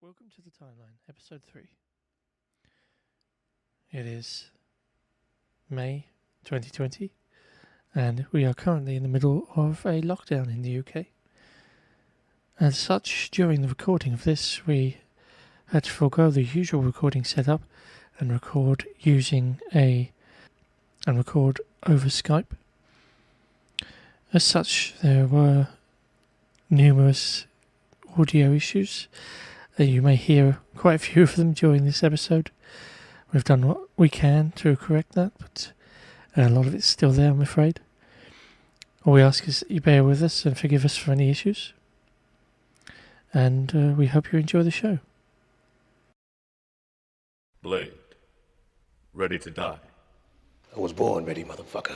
Welcome to the Timeline, Episode 3. It is May 2020, and we are currently in the middle of a lockdown in the UK. As such, during the recording of this, we had to forego the usual recording setup and record over Skype. As such, there were numerous audio issues. You may hear quite a few of them during this episode. We've done what we can to correct that, but a lot of it's still there, I'm afraid. All we ask is that you bear with us and forgive us for any issues. And we hope you enjoy the show. Blade. Ready to die. I was born ready, motherfucker.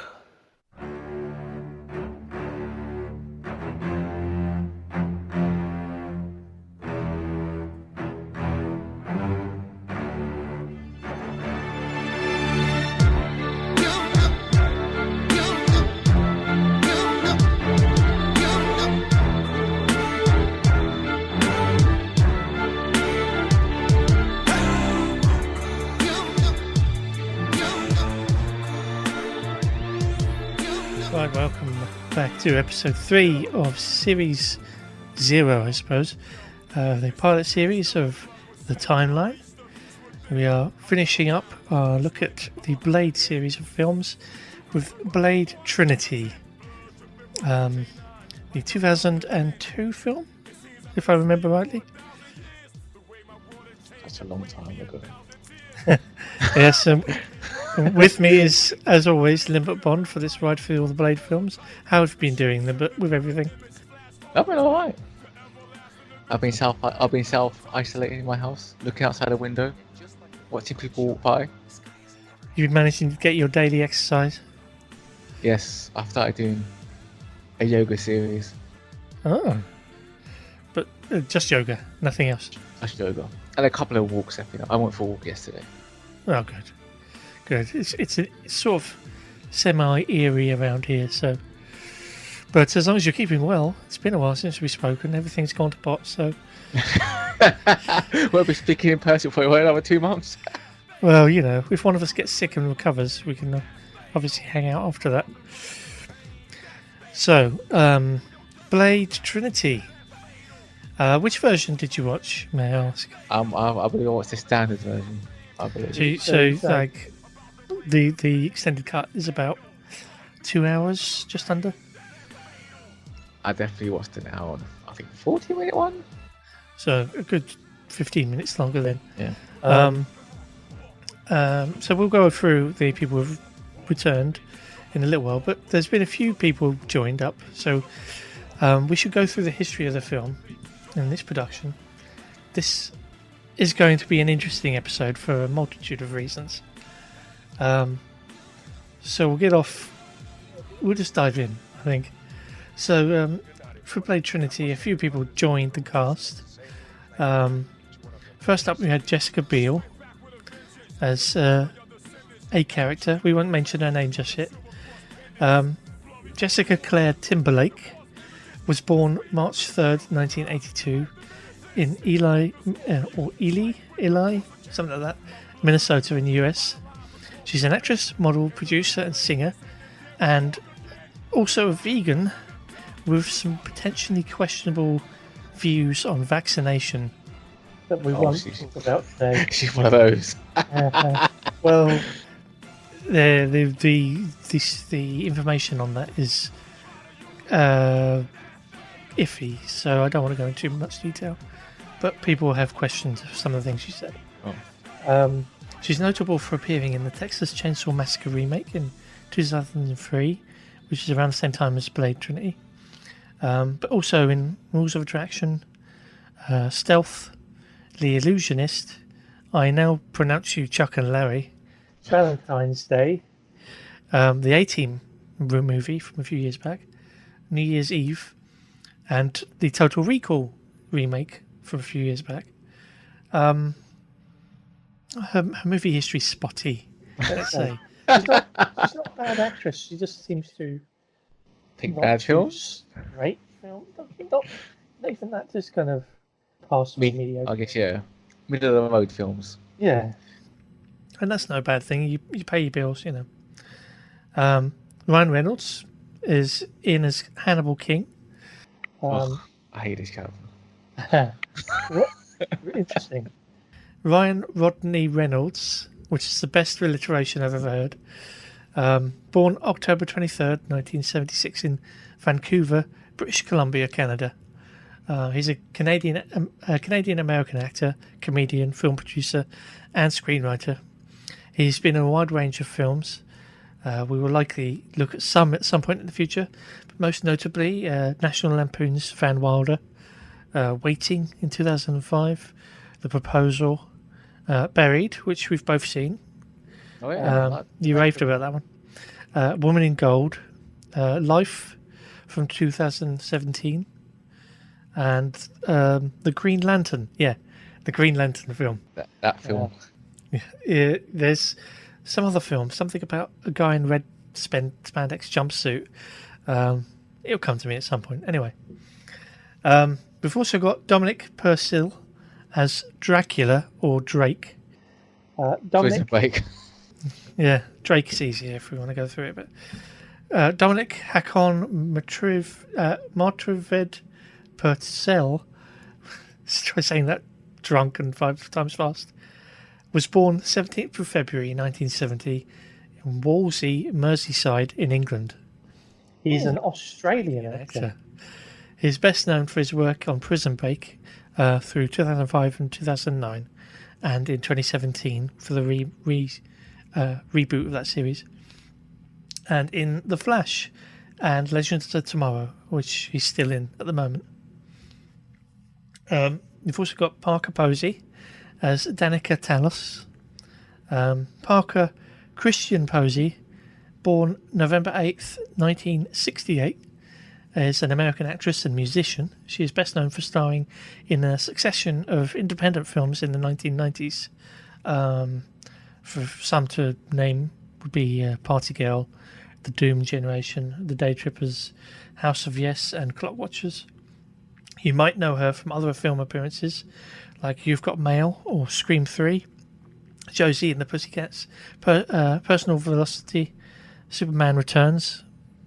Right, welcome back to episode 3 of series 0, I suppose. The pilot series of the Timeline. We are finishing up our look at the Blade series of films with Blade Trinity. The 2002 film, if I remember rightly. That's a long time ago. Yes, with me is, as always, Linbert Bond for this ride through all the Blade films. How have you been doing with everything? I've been alright. I've been self-isolating in my house, looking outside the window, watching people walk by. You've been managing to get your daily exercise? Yes, I've started doing a yoga series. Oh. But just yoga, nothing else? Just yoga. And a couple of walks, I went for a walk yesterday. Oh, good. Good. It's sort of semi-eerie around here, so... But as long as you're keeping well, it's been a while since we've spoken, everything's gone to pot, so... We'll be speaking in person for another 2 months. Well, you know, if one of us gets sick and recovers, we can obviously hang out after that. So, Blade Trinity. Which version did you watch, may I ask? I believe I watched the standard version, I believe. So like, the extended cut is about 2 hours, just under? I definitely watched an hour, I think 40-minute one? So a good 15 minutes longer then. Yeah. So we'll go through the people who've returned in a little while, but there's been a few people joined up, so we should go through the history of the film and this production. This is going to be an interesting episode for a multitude of reasons. So we'll just dive in, I think. So for Blade Trinity, a few people joined the cast. First up we had Jessica Biel as a character. We won't mention her name just yet. Jessica Claire Timberlake was born March 3rd, 1982 in Ely, something like that, Minnesota in the US. She's an actress, model, producer and singer, and also a vegan with some potentially questionable views on vaccination that we won't talk about today. She's one of those. Well, the information on that is iffy, so I don't want to go into too much detail. But people have questions of some of the things she said. Oh. She's notable for appearing in the Texas Chainsaw Massacre remake in 2003, which is around the same time as Blade Trinity. But also in Rules of Attraction, Stealth, The Illusionist, I Now Pronounce You Chuck and Larry, Valentine's Day, the A-Team movie from a few years back, New Year's Eve, and the Total Recall remake from a few years back. Her movie history's spotty, let's say. She's not a bad actress, she just seems to Think bad films? Right? Not even that, just kind of Passable, I mediocre. guess, yeah. Middle of the road films. Yeah. And that's no bad thing. You pay your bills, you know. Ryan Reynolds is in as Hannibal King. Ugh, I hate this character. Interesting. Ryan Rodney Reynolds, which is the best alliteration I've ever heard. Born October 23rd, 1976 in Vancouver, British Columbia, Canada. He's a Canadian-American actor, comedian, film producer, and screenwriter. He's been in a wide range of films. We will likely look at some at some point in the future, but most notably National Lampoon's Van Wilder, Waiting in 2005, The Proposal, Buried, which we've both seen. Oh yeah, You raved about that one. Woman in Gold, Life from 2017, and The Green Lantern. Yeah, the Green Lantern film. that film. There's some other film, something about a guy in red spandex jumpsuit. It'll come to me at some point. Anyway, we've also got Dominic Purcell as Dracula or Drake. Prison Break. Yeah, Drake is easier if we want to go through it. But Dominic Hakon Martraved Purcell, let's try saying that drunk and 5 times fast, was born 17th of February 1970 in Wolsey, Merseyside in England. He's an Australian actor. He's best known for his work on Prison Break through 2005 and 2009, and in 2017 for the reboot of that series, and in The Flash and Legends of Tomorrow, which he's still in at the moment. You've also got Parker Posey as Danica Talos. Parker Christian Posey, born November 8th, 1968, is an American actress and musician. She is best known for starring in a succession of independent films in the 1990s. For some to name would be Party Girl, The Doom Generation, The Day Trippers, House of Yes, and Clock Watchers. You might know her from other film appearances like You've Got Mail or Scream 3, Josie and the Pussycats, Personal Velocity, Superman Returns,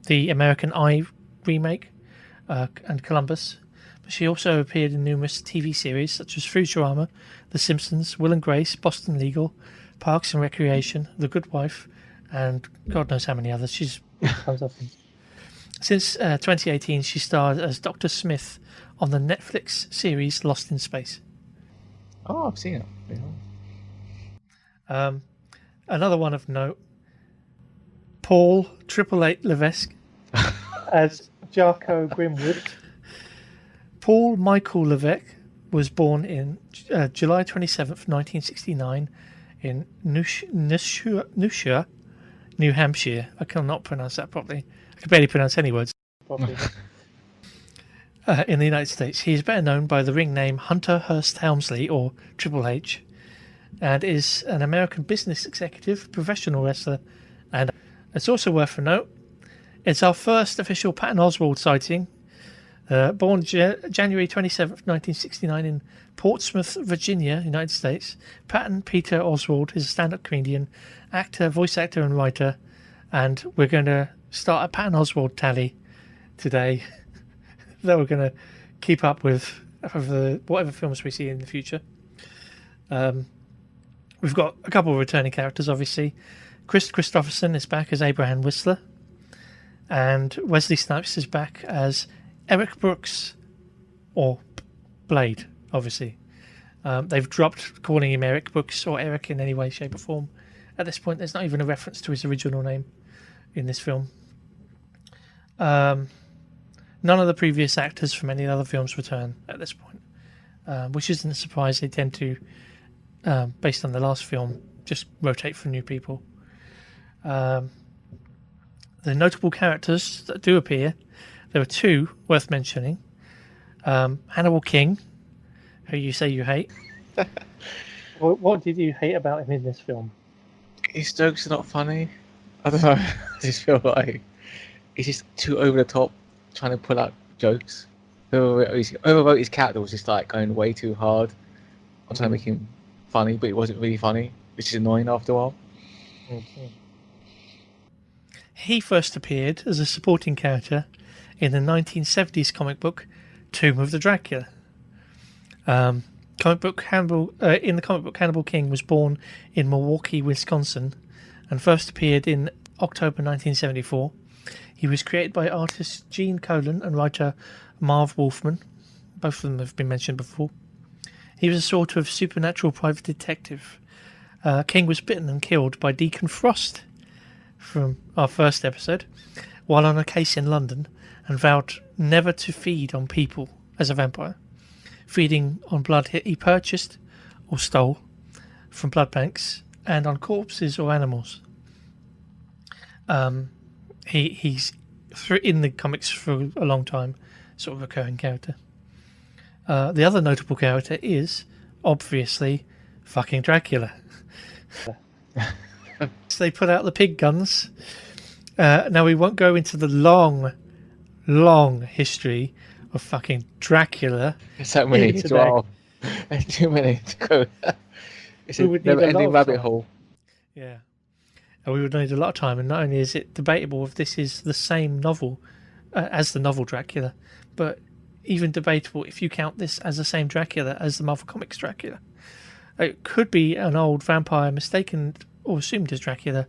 the American Eye remake, and Columbus. But she also appeared in numerous TV series such as Futurama, The Simpsons, Will and Grace, Boston Legal, Parks and Recreation, The Good Wife, and God knows how many others. She's comes up in. Since 2018, she starred as Dr. Smith on the Netflix series Lost in Space. Oh, I've seen it. Yeah. Another one of note, Paul 888 Levesque as Jarko Grimwood. Paul Michael Levesque was born in July 27th, 1969 in Newshire, New Hampshire. I cannot pronounce that properly. I can barely pronounce any words properly. In the United States. He is better known by the ring name Hunter Hearst Helmsley, or Triple H, and is an American business executive, professional wrestler, and it's also worth a note, it's our first official Patton Oswalt sighting. Born January 27th, 1969 in Portsmouth, Virginia, United States, Patton Peter Oswalt is a stand-up comedian, actor, voice actor and writer, and we're going to start a Patton Oswalt tally today that we're going to keep up with for whatever films we see in the future. We've got a couple of returning characters, obviously. Chris Christopherson is back as Abraham Whistler, and Wesley Snipes is back as Eric Brooks, or Blade, obviously. They've dropped calling him Eric Brooks or Eric in any way, shape or form. At this point, there's not even a reference to his original name in this film. None of the previous actors from any other films return at this point, which isn't a surprise. They tend to, based on the last film, just rotate for new people. The notable characters that do appear, there are two worth mentioning. Hannibal King, who you say you hate. What did you hate about him in this film? His jokes are not funny. I don't know. I just feel like he's just too over the top, trying to pull out jokes. Whoever wrote his character was just like going way too hard on trying to make him funny, but it wasn't really funny, which is annoying after a while. He first appeared as a supporting character in the 1970s comic book Tomb of the Dracula. In the comic book, Hannibal King was born in Milwaukee, Wisconsin, and first appeared in October 1974. He was created by artist Gene Colan and writer Marv Wolfman. Both of them have been mentioned before. He was a sort of supernatural private detective. King was bitten and killed by Deacon Frost from our first episode while on a case in London, and vowed never to feed on people as a vampire, feeding on blood he purchased or stole from blood banks and on corpses or animals. He's in the comics for a long time, sort of recurring character. The other notable character is obviously fucking Dracula. So they put out the pig guns. Now we won't go into the long history of fucking Dracula. There's so many as well. There's too many to go. It's a never-ending rabbit hole. Yeah. And we would need a lot of time, and not only is it debatable if this is the same novel as the novel Dracula, but even debatable if you count this as the same Dracula as the Marvel Comics Dracula. It could be an old vampire mistaken or assumed as Dracula.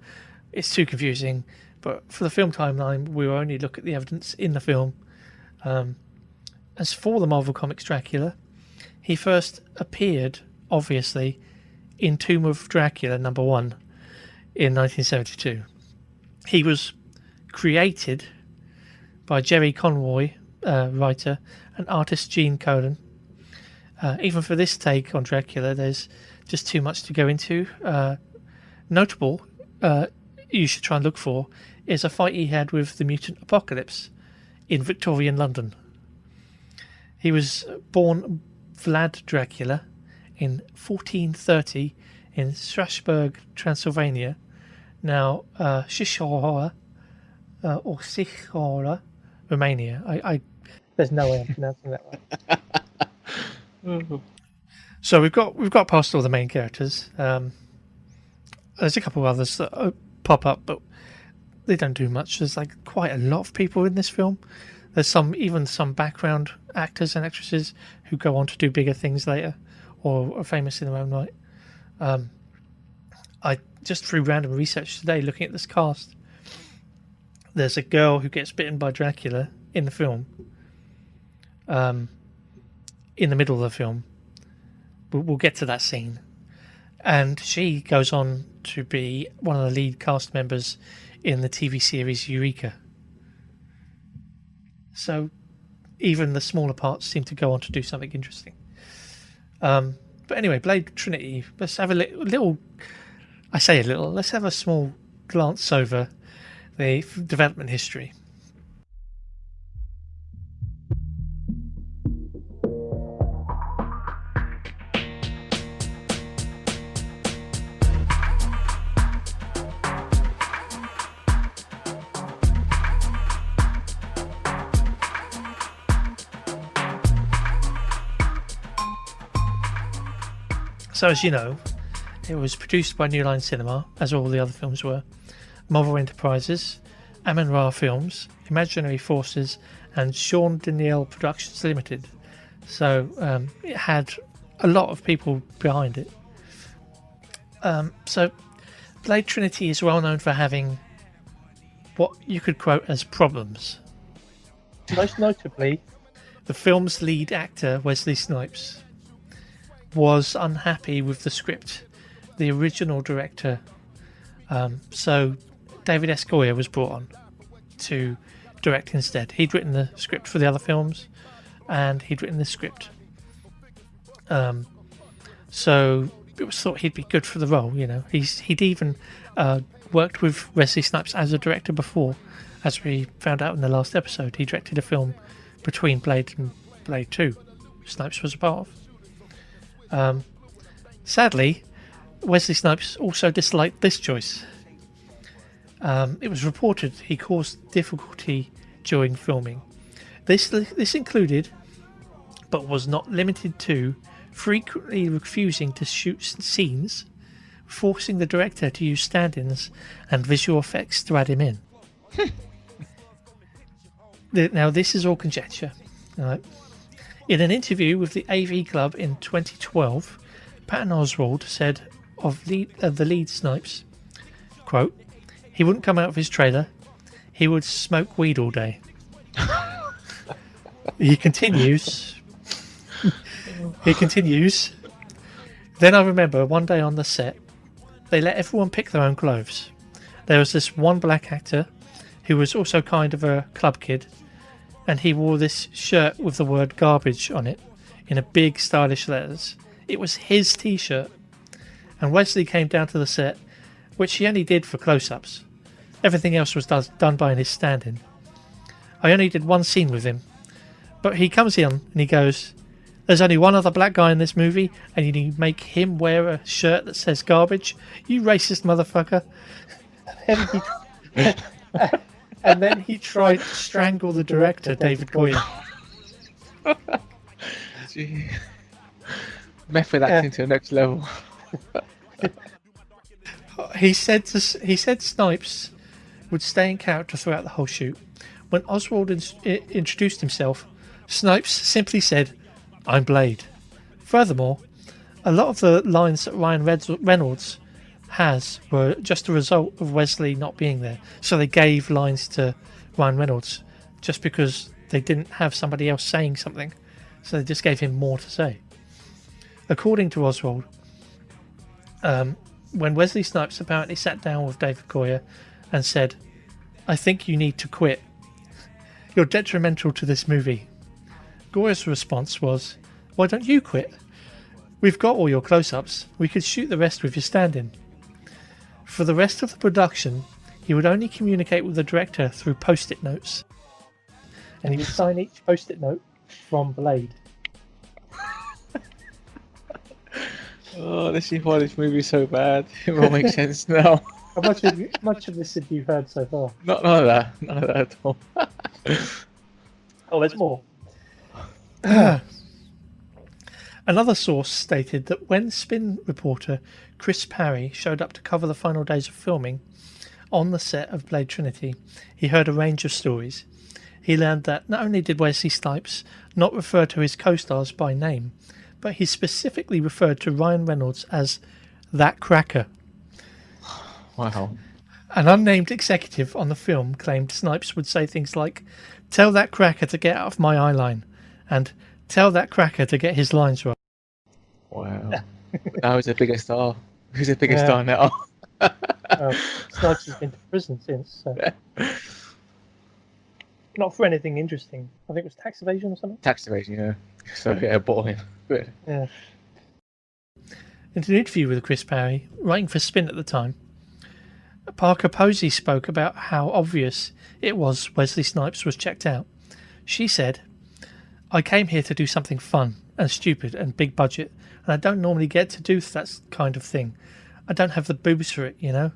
It's too confusing, but for the film timeline, we will only look at the evidence in the film. As for the Marvel Comics Dracula, he first appeared, obviously, in Tomb of Dracula #1 in 1972. He was created by Jerry Conroy, writer, and artist Gene Colan. Even for this take on Dracula, there's just too much to go into. Notable, you should try and look for, is a fight he had with the mutant Apocalypse in Victorian London. He was born Vlad Dracula in 1430 in Strasbourg, Transylvania, now Shishora or Sichora, Romania. There's no way I'm pronouncing that right. So we've got past all the main characters. There's a couple of others that pop up, but they don't do much. There's like quite a lot of people in this film. There's even some background actors and actresses who go on to do bigger things later or are famous in their own right. I just through random research today, looking at this cast, there's a girl who gets bitten by Dracula in the film. In the middle of the film, we'll get to that scene, and she goes on to be one of the lead cast members in the TV series Eureka. So even the smaller parts seem to go on to do something interesting. But anyway, Blade Trinity, let's have a little, I say a little, let's have a small glance over the development history. So as you know, it was produced by New Line Cinema, as all the other films were, Marvel Enterprises, Amen-Ra Films, Imaginary Forces, and Sean Danielle Productions Limited. So it had a lot of people behind it. So Blade Trinity is well known for having what you could quote as problems. Most notably, the film's lead actor, Wesley Snipes, was unhappy with the script. The original director, so David S. Goyer was brought on to direct instead. He'd written the script for the other films, and he'd written the script. So it was thought he'd be good for the role. You know, he'd even worked with Wesley Snipes as a director before, as we found out in the last episode. He directed a film between Blade and Blade 2. Snipes was a part of. Sadly, Wesley Snipes also disliked this choice. It was reported he caused difficulty during filming. This included but was not limited to frequently refusing to shoot scenes, forcing the director to use stand-ins and visual effects to add him in. Now, this is all conjecture. Right? In an interview with the AV Club in 2012, Patton Oswalt said of the lead Snipes, quote, "He wouldn't come out of his trailer. He would smoke weed all day." He continues. Then I remember one day on the set, they let everyone pick their own clothes. There was this one black actor who was also kind of a club kid, and he wore this shirt with the word garbage on it in a big stylish letters. It was his t-shirt. And Wesley came down to the set, which he only did for close-ups. Everything else was done by his stand-in. I only did one scene with him. But he comes in and he goes, "There's only one other black guy in this movie, and you make him wear a shirt that says garbage? You racist motherfucker." And then he tried to strangle the director, David Goyer. Gee. Method acting to the next level. He said Snipes would stay in character throughout the whole shoot. When Oswald introduced himself, Snipes simply said, "I'm Blade." Furthermore, a lot of the lines that Ryan Reynolds has were just a result of Wesley not being there. So they gave lines to Ryan Reynolds just because they didn't have somebody else saying something. So they just gave him more to say. According to Oswald, when Wesley Snipes apparently sat down with David Goyer and said, "I think you need to quit. You're detrimental to this movie," Goyer's response was, "Why don't you quit? We've got all your close-ups. We could shoot the rest with your stand-in." For the rest of the production, he would only communicate with the director through post-it notes. And he would sign each post-it note from Blade. Oh, this is why this movie is so bad. It all makes sense now. How much of this have you heard so far? None of that. None of that at all. Oh, there's more. Another source stated that when Spin reporter Chris Parry showed up to cover the final days of filming on the set of Blade Trinity, he heard a range of stories. He learned that not only did Wesley Snipes not refer to his co-stars by name, but he specifically referred to Ryan Reynolds as "that cracker." Wow. An unnamed executive on the film claimed Snipes would say things like, "Tell that cracker to get out of my eye line," and "Tell that cracker to get his lines right." Wow. Now he's a bigger star. Who's a bigger star now? Snipes has been to prison since. So. Not for anything interesting. I think it was tax evasion or something. Tax evasion, yeah. So yeah, boring. Good. Yeah. In an interview with Chris Parry, writing for Spin at the time, Parker Posey spoke about how obvious it was Wesley Snipes was checked out. She said, "I came here to do something fun and stupid and big budget, and I don't normally get to do that kind of thing. I don't have the boobs for it, you know?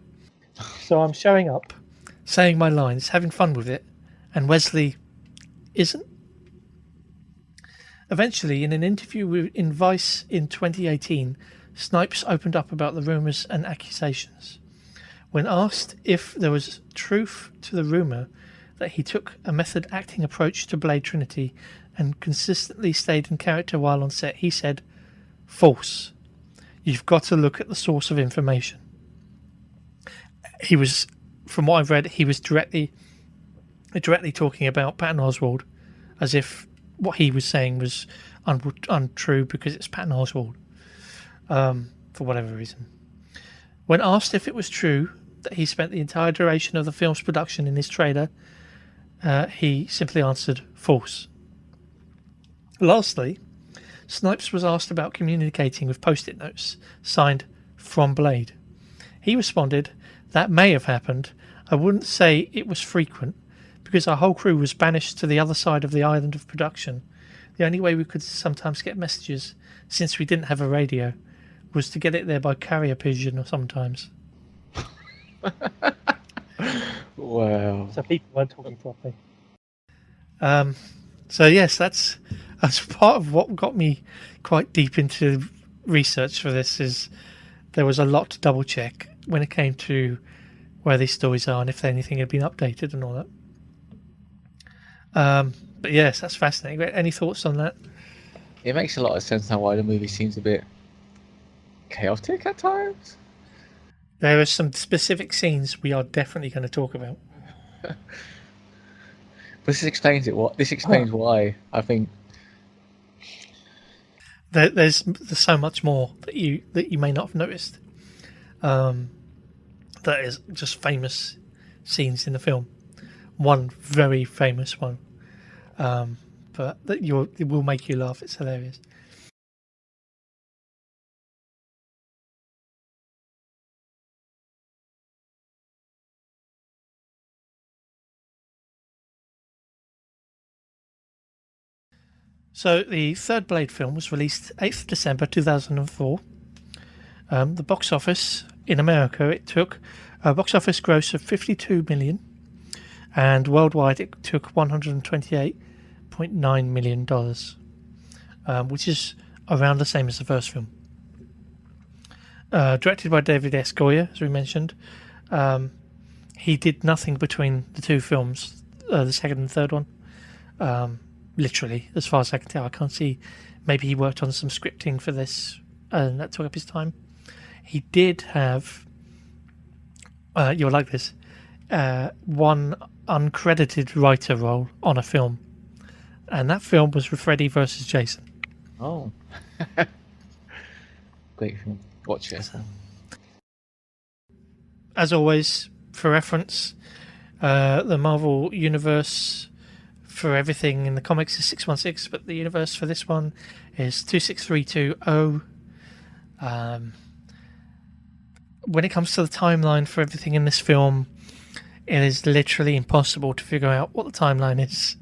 So I'm showing up, saying my lines, having fun with it, and Wesley isn't." Eventually, in an interview in Vice in 2018, Snipes opened up about the rumours and accusations. When asked if there was truth to the rumour that he took a method acting approach to Blade Trinity and consistently stayed in character while on set, he said, "False. You've got to look at the source of information." He was, from what I've read, he was directly talking about Patton Oswalt, as if what he was saying was untrue because it's Patton Oswalt, for whatever reason. When asked if it was true that he spent the entire duration of the film's production in his trailer, he simply answered, "False." Lastly, Snipes was asked about communicating with post-it notes signed "From Blade." He responded, "That may have happened. I wouldn't say it was frequent, because our whole crew was banished to the other side of the island of production. The only way we could sometimes get messages, since we didn't have a radio, was to get it there by carrier pigeon or sometimes." Wow. So people weren't talking properly. So yes, that's As part of what got me quite deep into research for this is there was a lot to double check when it came to where these stories are and if anything had been updated and all that. But yes, that's fascinating. Any thoughts on that? It makes a lot of sense now why the movie seems a bit chaotic at times. There are some specific scenes we are definitely going to talk about. But this explains why I think there's so much more that you may not have noticed. That is just famous scenes in the film. One very famous one, but that it will make you laugh. It's hilarious. So the third Blade film was released 8th December 2004. The box office in America, it took a box office gross of 52 million, and worldwide it took $128.9 million, which is around the same as the first film. Directed by David S. Goyer, as we mentioned. He did nothing between the two films, the second and third one. Literally, as far as I can tell. I can't see. Maybe he worked on some scripting for this, and that took up his time. He did have, you'll like this, one uncredited writer role on a film, and that film was for Freddy vs. Jason. Oh, great film. Watch it. As always, for reference, the Marvel Universe for everything in the comics is 616, but the universe for this one is 26320. When it comes to the timeline for everything in this film, it is literally impossible to figure out what the timeline is.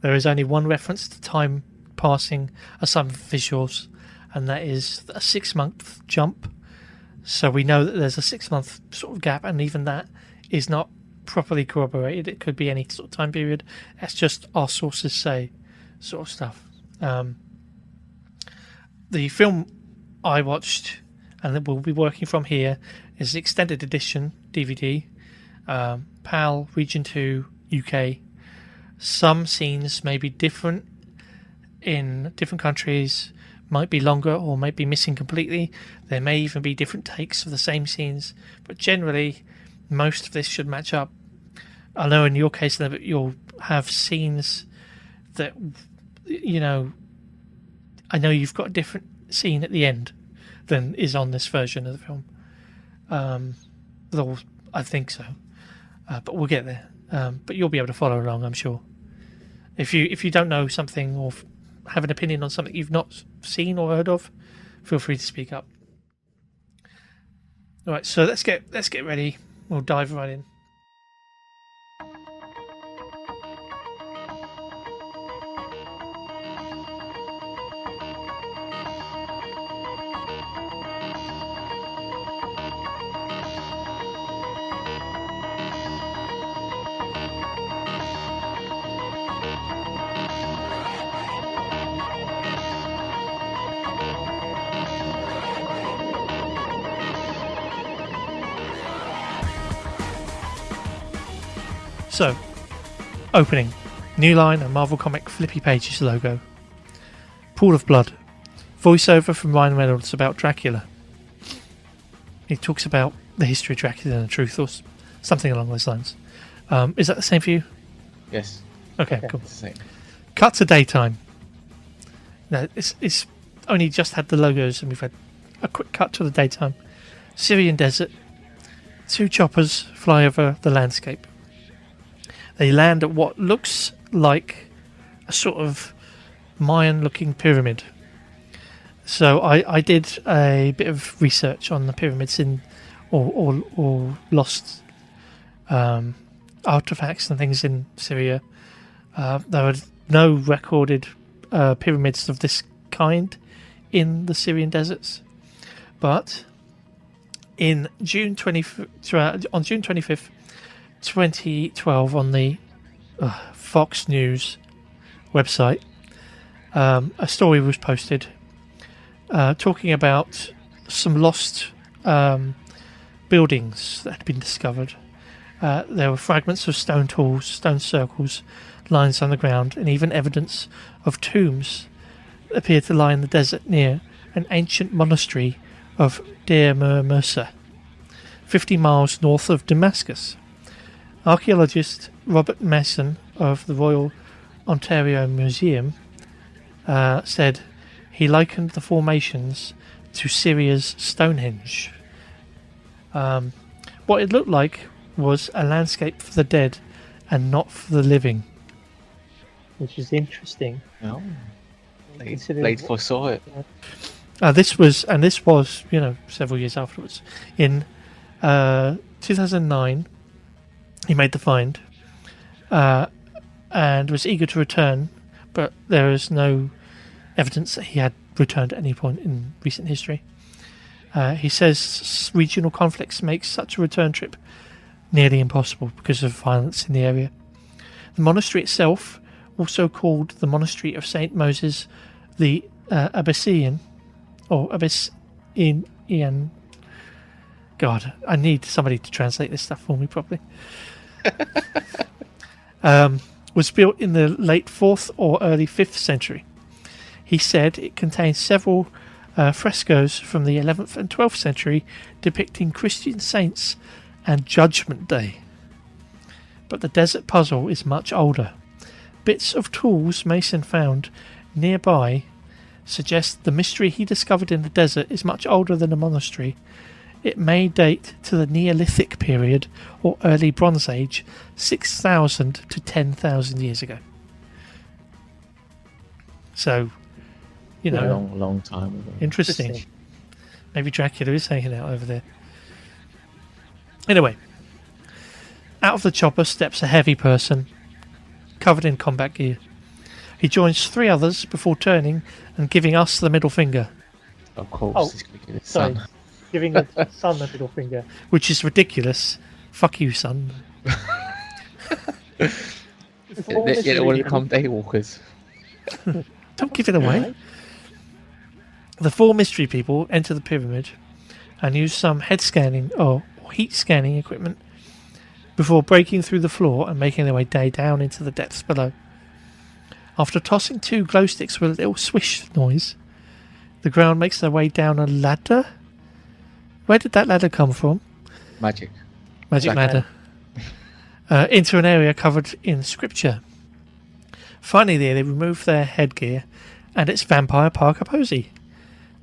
There is only one reference to time passing of some visuals, and that is a 6-month jump. So we know that there's a 6-month sort of gap, and even that is not properly corroborated. It could be any sort of time period. That's just our sources say sort of stuff. The film I watched and that we'll be working from here is the extended edition DVD, PAL Region 2 UK. Some scenes may be different in different countries, might be longer or might be missing completely. There may even be different takes of the same scenes, but generally most of this should match up. I know in your case that you'll have scenes that, you know, I know you've got a different scene at the end than is on this version of the film. Though I think so, but we'll get there. But you'll be able to follow along, I'm sure. If you don't know something or have an opinion on something you've not seen or heard of, feel free to speak up. All right, so let's get ready. We'll dive right in. So, opening. New line and Marvel Comic Flippy Pages logo. Pool of Blood. Voiceover from Ryan Reynolds about Dracula. He talks about the history of Dracula and the truth, or something along those lines. Is that the same for you? Yes. Okay, Yeah, cool. it's the same. Cut to daytime. No, it's only just had the logos and we've had a quick cut to the daytime. Syrian desert. 2 choppers fly over the landscape. They land at what looks like a sort of Mayan-looking pyramid. So I did a bit of research on the pyramids or lost artifacts and things in Syria. There are no recorded pyramids of this kind in the Syrian deserts, but on June 25th, 2012, on the Fox News website, a story was posted talking about some lost buildings that had been discovered. There were fragments of stone tools, stone circles, lines on the ground, and even evidence of tombs that appeared to lie in the desert near an ancient monastery of Deir Mersa, 50 miles north of Damascus. Archaeologist Robert Mason of the Royal Ontario Museum said he likened the formations to Syria's Stonehenge. What it looked like was a landscape for the dead and not for the living, which is interesting. Oh. Blade foresaw it. This was several years afterwards. In 2009, he made the find and was eager to return, but there is no evidence that he had returned at any point in recent history. He says regional conflicts make such a return trip nearly impossible because of violence in the area. The monastery itself, also called the Monastery of St. Moses the Abyssinian, or Abyssinian. God, I need somebody to translate this stuff for me properly. Was built in the late 4th or early 5th century. He said it contains several frescoes from the 11th and 12th century depicting Christian saints and Judgment Day. But the desert puzzle is much older. Bits of tools Mason found nearby suggest the mystery he discovered in the desert is much older than the monastery. It may date to the Neolithic period or early Bronze Age, 6,000 to 10,000 years ago. So, long time ago. Interesting. Maybe Dracula is hanging out over there. Anyway, out of the chopper steps a heavy person, covered in combat gear. He joins 3 others before turning and giving us the middle finger. Of course, he's going to give his Sorry, son. giving the son the middle finger, which is ridiculous. Fuck you, son. They all become daywalkers. Don't give it away. The 4 mystery people enter the pyramid and use some head scanning or heat scanning equipment before breaking through the floor and making their way down into the depths below. After tossing 2 glow sticks with a little swish noise, the ground makes their way down a ladder. Where did that ladder come from? Magic Ladder. Into an area covered in scripture. Finally, they remove their headgear, and it's Vampire Parker Posey.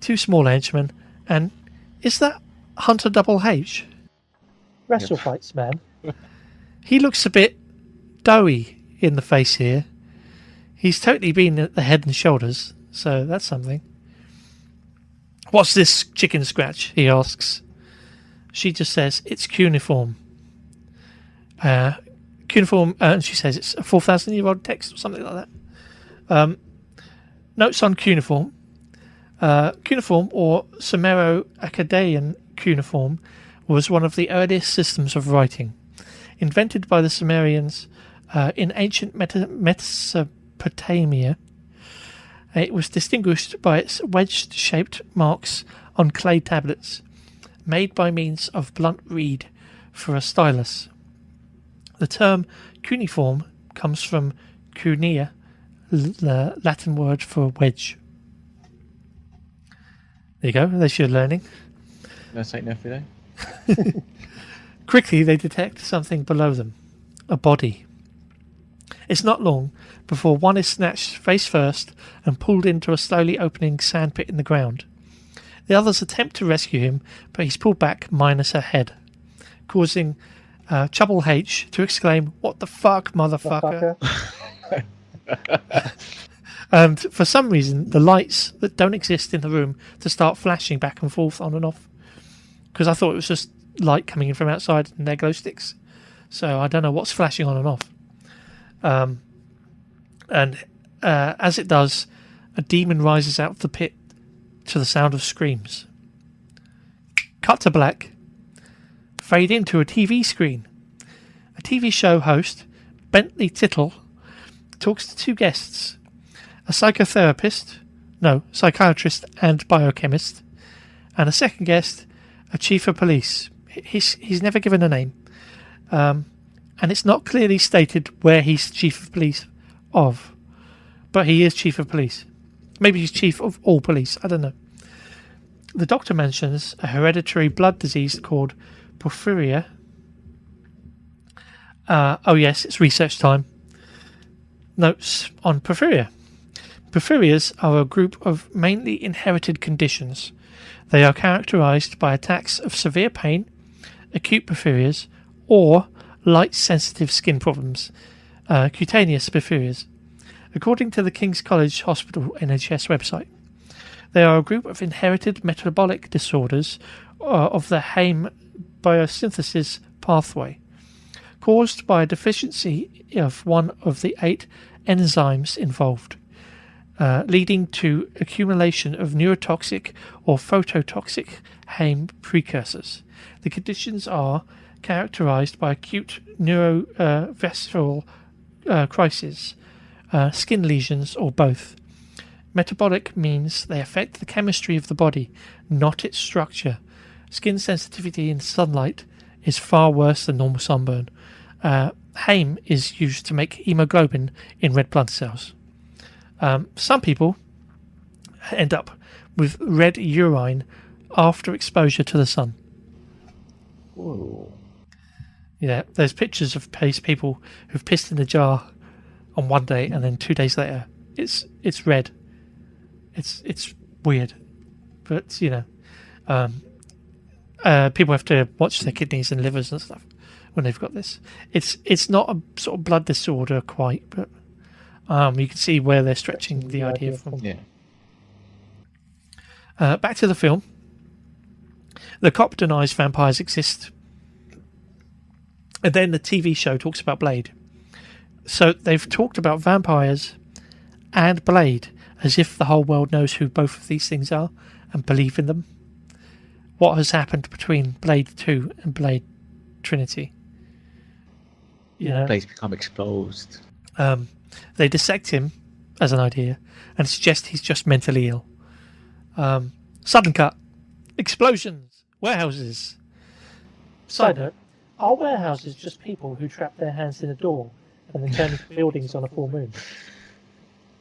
2 small henchmen, and is that Hunter Double H? Wrestle fights, man. He looks a bit doughy in the face here. He's totally been at the head and shoulders, so that's something. What's this chicken scratch? He asks. She just says it's cuneiform. Cuneiform, and she says it's a 4,000-year-old text or something like that. Notes on cuneiform. Cuneiform, or Sumero-Akkadian cuneiform, was one of the earliest systems of writing. Invented by the Sumerians in ancient Mesopotamia, it was distinguished by its wedge-shaped marks on clay tablets, made by means of blunt reed for a stylus. The term cuneiform comes from cunea, the Latin word for wedge. There you go, there's your learning. That's ain't no for day. Quickly, they detect something below them, a body. It's not long before one is snatched face first and pulled into a slowly opening sandpit in the ground. The others attempt to rescue him, but he's pulled back minus her head, causing Trouble H to exclaim, "What the fuck, motherfucker?" And for some reason, the lights that don't exist in the room to start flashing back and forth on and off. Because I thought it was just light coming in from outside and their glow sticks. So I don't know what's flashing on and off. As it does, a demon rises out of the pit to the sound of screams. Cut to black. Fade into a TV screen. A TV show host, Bentley Tittle, talks to 2 guests. a psychiatrist and biochemist, and a second guest, a chief of police. He's never given a name, and it's not clearly stated where he's chief of police of, but he is chief of police. Maybe he's chief of all police, I don't know. The doctor mentions a hereditary blood disease called porphyria. Oh yes, it's research time. Notes on porphyria. Porphyrias are a group of mainly inherited conditions. They are characterized by attacks of severe pain, acute porphyrias, or light-sensitive skin problems, cutaneous porphyrias. According to the King's College Hospital NHS website, they are a group of inherited metabolic disorders of the heme biosynthesis pathway, caused by a deficiency of one of the 8 enzymes involved, leading to accumulation of neurotoxic or phototoxic heme precursors. The conditions are characterized by acute neurovascular crisis, skin lesions, or both. Metabolic means they affect the chemistry of the body, not its structure. Skin sensitivity in sunlight is far worse than normal sunburn. Heme is used to make hemoglobin in red blood cells. Some people end up with red urine after exposure to the sun. Whoa. Yeah, there's pictures of people who've pissed in a jar on one day and then 2 days later it's red. It's weird, but you know, people have to watch their kidneys and livers and stuff when they've got this. It's not a sort of blood disorder quite, but you can see where they're stretching the idea from. Yeah. Back to the film. The cop denies vampires exist, and then the TV show talks about Blade. So they've talked about vampires and Blade as if the whole world knows who both of these things are and believe in them. What has happened between Blade 2 and Blade Trinity? Blade's become exposed. They dissect him as an idea and suggest he's just mentally ill. Sudden cut. Explosions. Warehouses. Side note, are warehouses just people who trap their hands in a door and then turn into buildings on a full moon?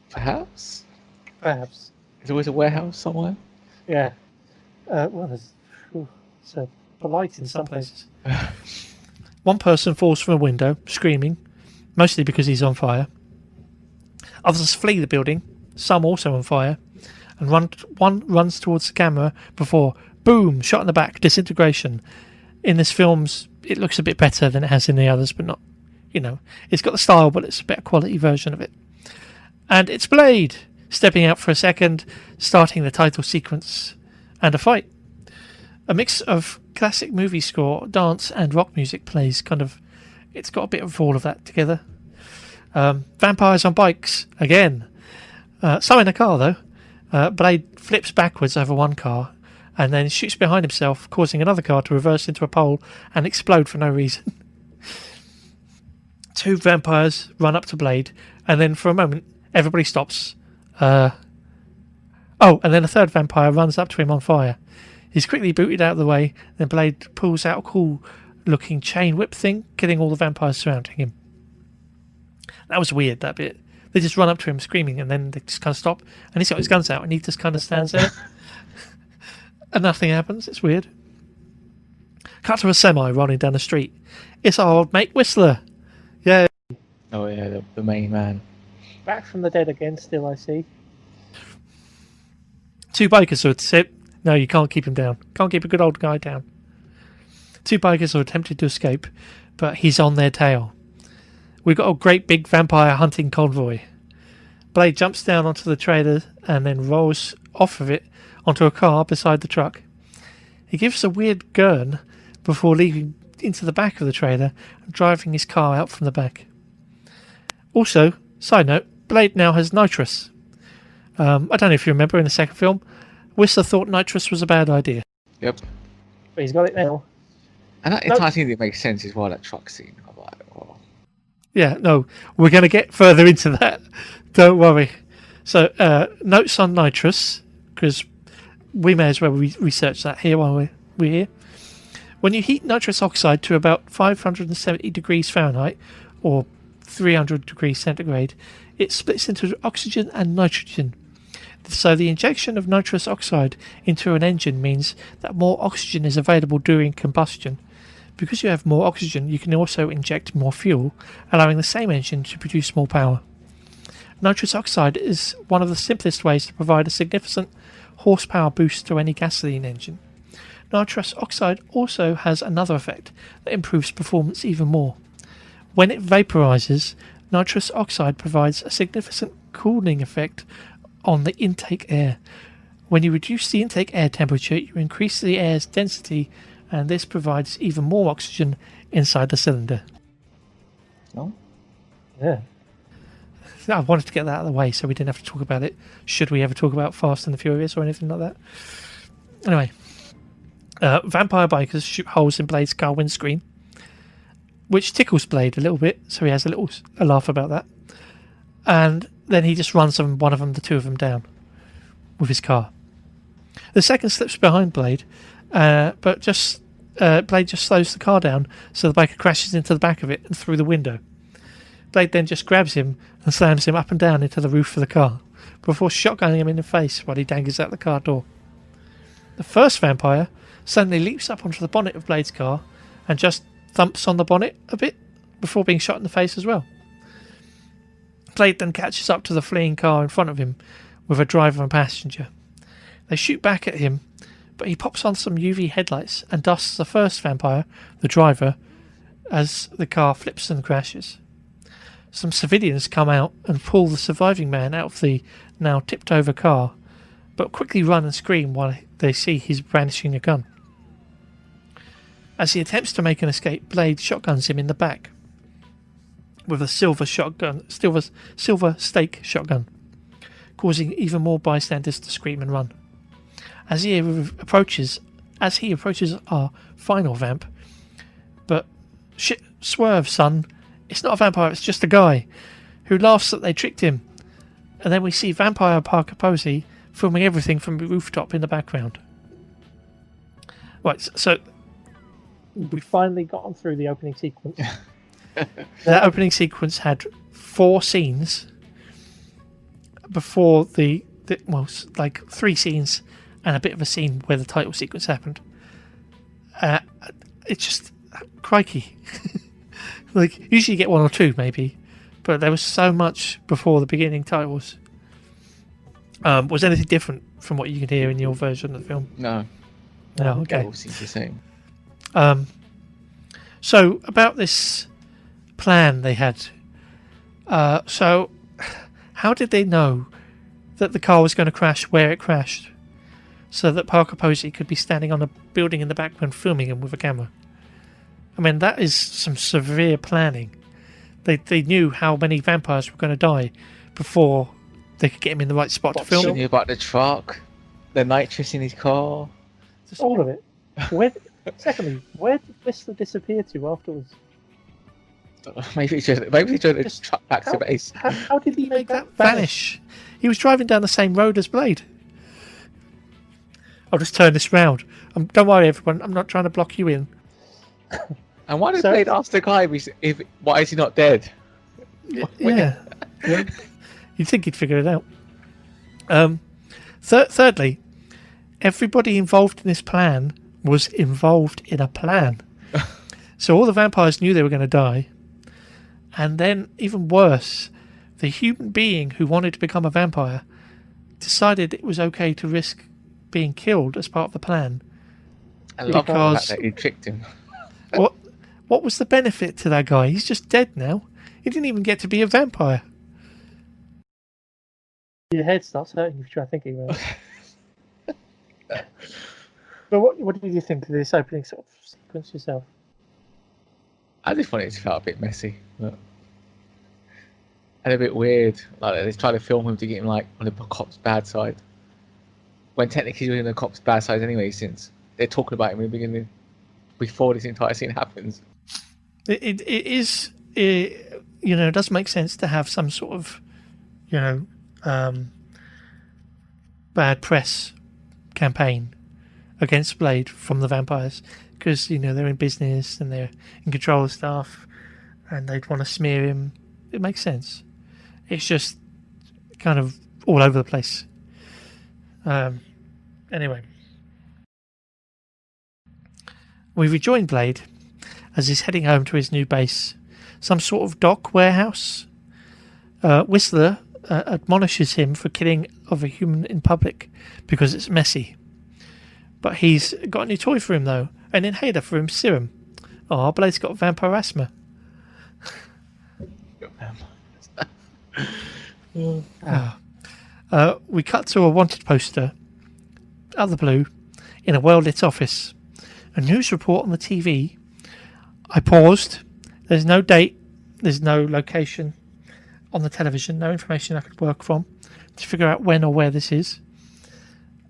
Perhaps. Perhaps. There's always a warehouse somewhere. Yeah. Well, it's polite in some places. One person falls from a window, screaming, mostly because he's on fire. Others flee the building, some also on fire, and one runs towards the camera before, boom, shot in the back, disintegration. In this film, it looks a bit better than it has in the others, but not, it's got the style, but it's a better quality version of it. And it's Blade, stepping out for a second, starting the title sequence, and a fight. A mix of classic movie score, dance, and rock music plays. It's got a bit of all of that together. Vampires on bikes, again. Some in a car, though. Blade flips backwards over one car, and then shoots behind himself, causing another car to reverse into a pole and explode for no reason. 2 vampires run up to Blade, and then for a moment, everybody stops. And then a 3rd vampire runs up to him on fire. He's quickly booted out of the way, then Blade pulls out a cool-looking chain whip thing, killing all the vampires surrounding him. That was weird, that bit. They just run up to him screaming, and then they just kind of stop, and he's got his guns out, and he just kind of stands there. And nothing happens. It's weird. Cut to a semi rolling down the street. It's our old mate Whistler. Yeah. Oh yeah, the main man. Back from the dead again, still I see. 2 bikers would sit. No, you can't keep him down. Can't keep a good old guy down. 2 bikers are attempting to escape, but he's on their tail. We've got a great big vampire hunting convoy. Blade jumps down onto the trailer and then rolls off of it onto a car beside the truck. He gives a weird gurn before leaping into the back of the trailer and driving his car out from the back. Also, side note, Blade now has nitrous. I don't know if you remember in the second film, Whistler thought nitrous was a bad idea. Yep. But he's got it now. And that entire thing that makes sense as well, that truck scene. I'm like, oh. Yeah, no, we're going to get further into that. Don't worry. So, notes on nitrous, because we may as well research that here while we're here. When you heat nitrous oxide to about 570 degrees Fahrenheit, or 300 degrees centigrade, it splits into oxygen and nitrogen. So the injection of nitrous oxide into an engine means that more oxygen is available during combustion. Because you have more oxygen, you can also inject more fuel, allowing the same engine to produce more power. Nitrous oxide is one of the simplest ways to provide a significant horsepower boost to any gasoline engine. Nitrous oxide also has another effect that improves performance even more. When it vaporizes, nitrous oxide provides a significant cooling effect on the intake air. When you reduce the intake air temperature, you increase the air's density, and this provides even more oxygen inside the cylinder. No? Yeah. I wanted to get that out of the way so we didn't have to talk about it. Should we ever talk about Fast and the Furious or anything like that? Anyway, vampire bikers shoot holes in Blade's car windscreen, which tickles Blade a little bit, so he has a laugh about that. And then he just runs the two of them down with his car. The second slips behind Blade, but Blade just slows the car down so the biker crashes into the back of it and through the window. Blade then just grabs him and slams him up and down into the roof of the car before shotgunning him in the face while he dangles out the car door. The first vampire suddenly leaps up onto the bonnet of Blade's car and just thumps on the bonnet a bit before being shot in the face as well. Blade then catches up to the fleeing car in front of him with a driver and passenger. They shoot back at him, but he pops on some UV headlights and dusts the first vampire, the driver, as the car flips and crashes. Some civilians come out and pull the surviving man out of the now tipped over car, but quickly run and scream while they see he's brandishing a gun. As he attempts to make an escape, Blade shotguns him in the back with a silver stake shotgun, causing even more bystanders to scream and run. As he approaches our final vamp, but shit, swerve, son. It's not a vampire, it's just a guy who laughs that they tricked him. And then we see Vampire Parker Posey filming everything from the rooftop in the background. Right, so we finally gotten through the opening sequence. The opening sequence had 4 scenes before like 3 scenes and a bit of a scene where the title sequence happened. It's just crikey. Like, usually you get 1 or 2 maybe, but there was so much before the beginning titles. Was anything different from what you can hear in your version of the film? No. No, okay. It all seems the same. So about this plan they had. So how did they know that the car was going to crash where it crashed, so that Parker Posey could be standing on a building in the background filming him with a camera? I mean, that is some severe planning. They knew how many vampires were going to die before they could get him in the right spot to film. She knew about the truck, the nitrous in his car. Just all of it. Secondly, where did Whistler disappear to afterwards? Maybe he drove the truck back to base. How did he make that vanish? He was driving down the same road as Blade. I'll just turn this round. Don't worry, everyone. I'm not trying to block you in. And why did Blade ask the guy why is he not dead? Yeah. You'd think he'd figure it out. Thirdly, everybody involved in this plan was involved in a plan. So all the vampires knew they were going to die. And then, even worse, the human being who wanted to become a vampire decided it was okay to risk being killed as part of the plan. I love the fact that he tricked him. What was the benefit to that guy? He's just dead now. He didn't even get to be a vampire. Your head starts hurting if you try thinking about it. But what did you think of this opening sort of sequence yourself? I just thought it felt a bit messy, and a bit weird. Like they tried to film him to get him like on the cop's bad side, when technically he's on the cop's bad side anyway. Since they're talking about him in the beginning, before this entire scene happens. It does make sense to have some sort of, bad press campaign against Blade from the vampires because, you know, they're in business and they're in control of stuff and they'd want to smear him. It makes sense. It's just kind of all over the place. Anyway. We rejoin Blade as he's heading home to his new base, some sort of dock warehouse. Whistler admonishes him for killing of a human in public because it's messy. But he's got a new toy for him, though, an inhaler for him, serum. Oh, Blade's got vampire asthma. We cut to a wanted poster, out of the blue, in a well-lit office. A news report on the TV. I paused. There's no date. There's no location on the television. No information I could work from to figure out when or where this is.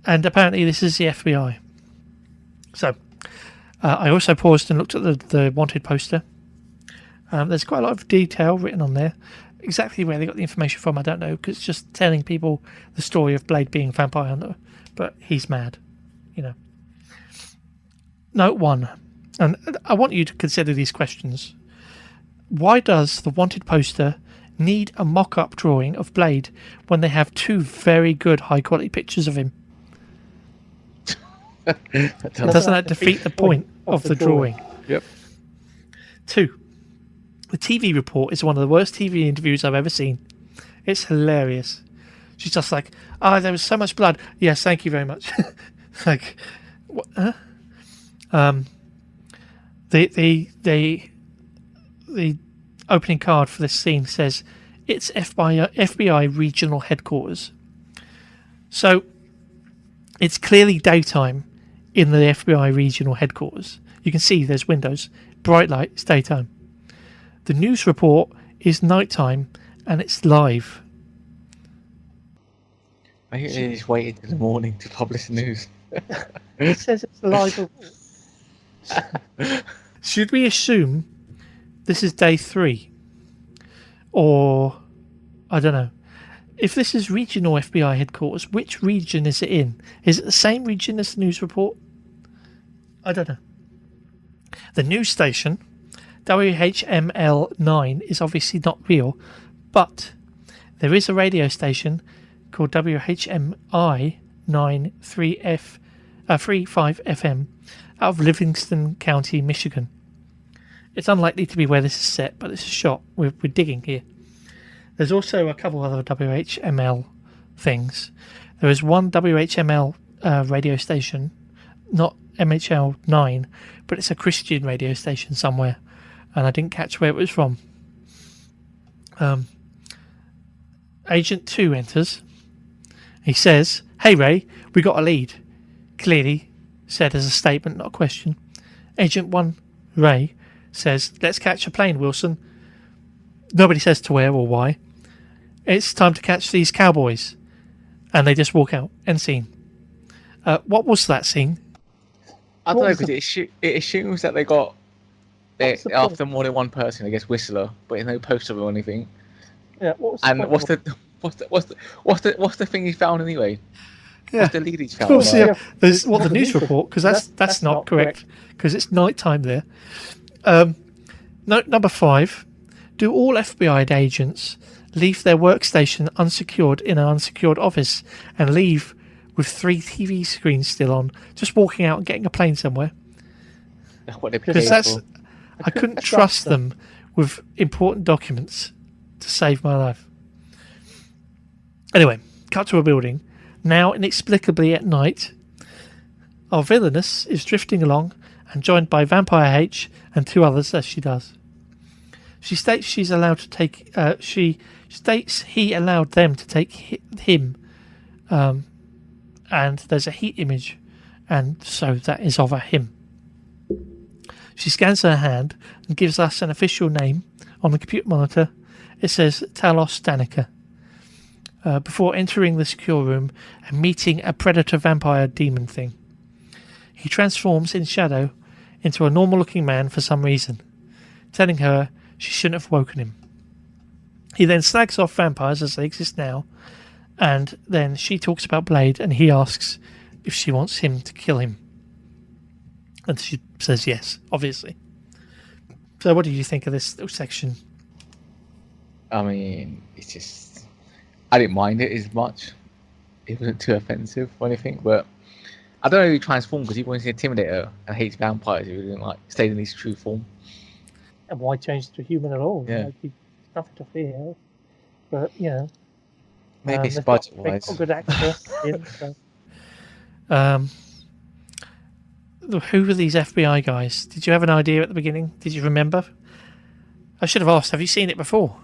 And apparently this is the FBI. So, I also paused and looked at the wanted poster. There's quite a lot of detail written on there. Exactly where they got the information from, I don't know, because it's just telling people the story of Blade being a vampire hunter. But he's mad, you know. Note 1, and I want you to consider these questions. Why does the wanted poster need a mock-up drawing of Blade when they have two very good high-quality pictures of him? Doesn't that defeat the point of the drawing? Yep. 2, the TV report is one of the worst TV interviews I've ever seen. It's hilarious. She's just like, there was so much blood. Yes, thank you very much. Like, what? Huh? The opening card for this scene says it's FBI regional headquarters. So it's clearly daytime in the FBI regional headquarters. You can see there's windows, bright light, it's daytime. The news report is nighttime and it's live. I think they just waited in the morning to publish the news. It says it's live. Should we assume this is day 3? Or, I don't know. If this is regional FBI headquarters, which region is it in? Is it the same region as the news report? I don't know. The news station, WHML9, is obviously not real, but there is a radio station called WHMI 93F 35 FM out of Livingston County, Michigan. It's unlikely to be where this is set, but it's a shot. We're digging here. There's also a couple other WHML things. There is one WHML radio station, not MHL 9, but it's a Christian radio station somewhere, and I didn't catch where it was from. Agent 2 enters. He says, "Hey Ray, we got a lead." Clearly said as a statement, not a question. Agent 1, Ray, says, "Let's catch a plane, Wilson." Nobody says to where or why. "It's time to catch these cowboys." And they just walk out. End scene. What was that scene? I don't know, because it assumes that they got after more than one person, I guess Whistler, but there's no poster or anything. Yeah. What's the thing he found anyway? Yeah. What's the lead he's found? Of course, yeah. There's the news report, because that's not correct, because it's nighttime there. Note number 5. Do all FBI agents leave their workstation unsecured in an unsecured office and leave with 3 TV screens still on, just walking out and getting a plane somewhere? Because I couldn't trust them with important documents to save my life. Anyway, cut to a building. Now, inexplicably at night, our villainess is drifting along and joined by Vampire H and 2 others as she does. She states she's allowed to take. She states he allowed them to take him, and there's a heat image, and so that is of a him. She scans her hand and gives us an official name on the computer monitor. It says Talos Danica. Before entering the secure room and meeting a predator vampire demon thing. He transforms in shadow into a normal-looking man for some reason, telling her she shouldn't have woken him. He then slags off vampires as they exist now, And then she talks about Blade, and he asks if she wants him to kill him. And she says yes, obviously. So what do you think of this little section? I mean, it's just... I didn't mind it as much. It wasn't too offensive or anything, but... I don't know if he transformed because he wants to intimidate her and hates vampires. He didn't like stayed in his true form. And why change to human at all? Yeah. Like, he's nothing to fear. But, you know... Maybe it's they've got budget-wise. a good actor in, so. Who were these FBI guys? Did you have an idea at the beginning? Did you remember? I should have asked. Have you seen it before?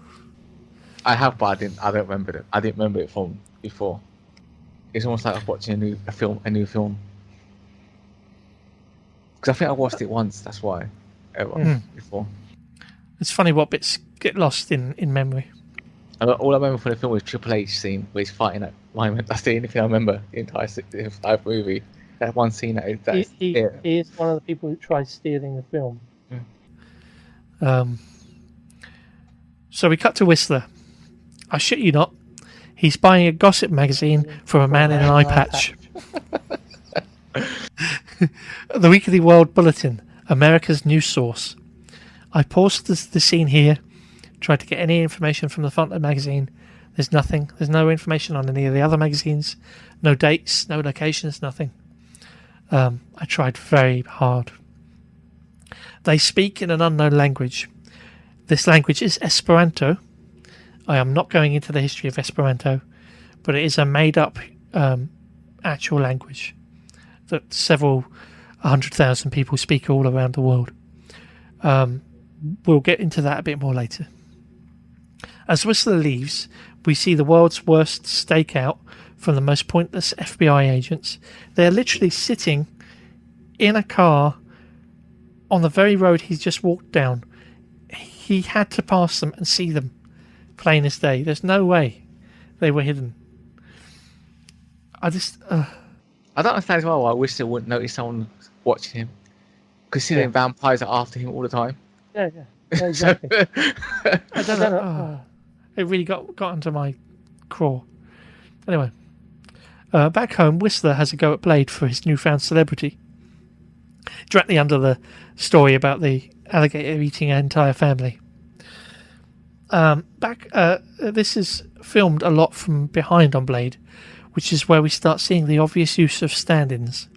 I have, but I don't remember it. I didn't remember it from before. It's almost like watching a new film. Because I think I watched it once. That's why. Before. It's funny what bits get lost in memory. All I remember from the film was Triple H scene where he's fighting at moment. That's the only thing I remember the entire movie. That one scene. He is one of the people who tried stealing the film. So we cut to Whistler. I shit you not. He's buying a gossip magazine from a man in an eye patch. The Weekly World Bulletin, America's news source. I paused the scene here, tried to get any information from the front of the magazine. There's nothing. There's no information on any of the other magazines. No dates, no locations, nothing. I tried very hard. They speak in an unknown language. This language is Esperanto. I am not going into the history of Esperanto, but it is a made-up actual language that several 100,000 people speak all around the world. We'll get into that a bit more later. As Whistler leaves, we see the world's worst stakeout from the most pointless FBI agents. They're literally sitting in a car on the very road he's just walked down. He had to pass them and see them, plain as day. There's no way they were hidden. I don't understand as well why Whistler wouldn't notice someone watching him, considering vampires are after him all the time. Yeah, exactly. I don't know. It really got onto my craw. Anyway, back home, Whistler has a go at Blade for his newfound celebrity. Directly under the story about the alligator eating an entire family. This is filmed a lot from behind on Blade, which is where we start seeing the obvious use of stand-ins.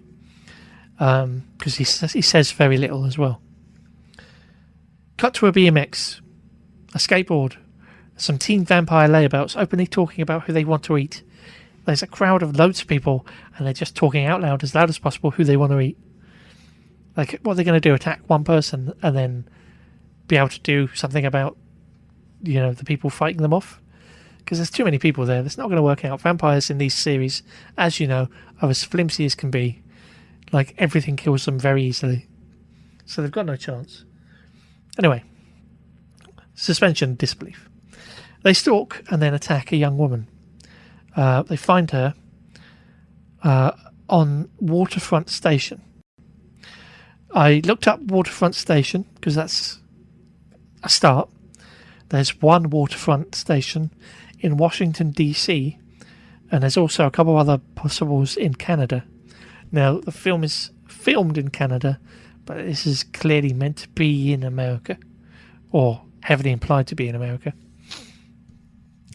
Because he says very little as well. Cut to a BMX, a skateboard, some teen vampire layabouts openly talking about who they want to eat. There's a crowd of loads of people, and they're just talking out loud as possible who they want to eat. Like, what are they going to do? Attack one person and then be able to do something about, the people fighting them off? Because there's too many people there. That's not going to work out. Vampires in these series, as you know, are as flimsy as can be. Like, everything kills them very easily. So they've got no chance. Anyway, suspension of disbelief. They stalk and then attack a young woman. They find her on Waterfront Station. I looked up Waterfront Station because that's a start. There's one waterfront station in Washington, D.C., and there's also a couple of other possibles in Canada. Now, the film is filmed in Canada, but this is clearly meant to be in America, or heavily implied to be in America.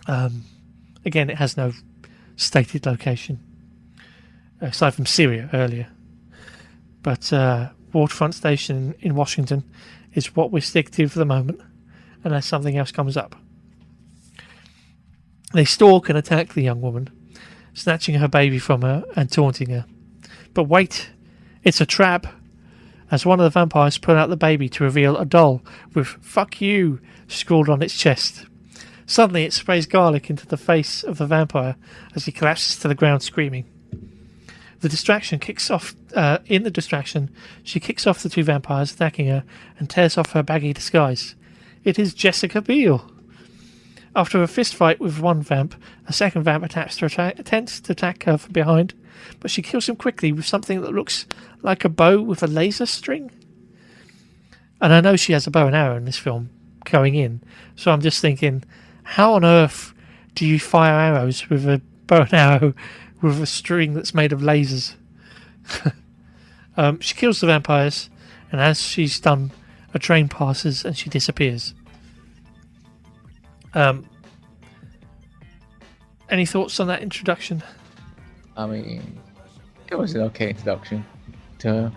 Again, it has no stated location, aside from Syria earlier. But Waterfront Station in Washington is what we stick to for the moment, unless something else comes up. They stalk and attack the young woman, snatching her baby from her and taunting her. But wait, it's a trap, as one of the vampires pull out the baby to reveal a doll with "fuck you" scrawled on its chest. Suddenly it sprays garlic into the face of the vampire as he collapses to the ground screaming. The distraction kicks off. In the distraction, she kicks off the two vampires attacking her and tears off her baggy disguise. It is Jessica Biel. After a fist fight with one vamp, a second vamp attempts to attack her from behind, but she kills him quickly with something that looks like a bow with a laser string. And I know she has a bow and arrow in this film going in, so I'm just thinking, how on earth do you fire arrows with a bow and arrow with a string that's made of lasers. She kills the vampires, and as she's done, a train passes and she disappears. Any thoughts on that introduction? I mean, it was an okay introduction to her.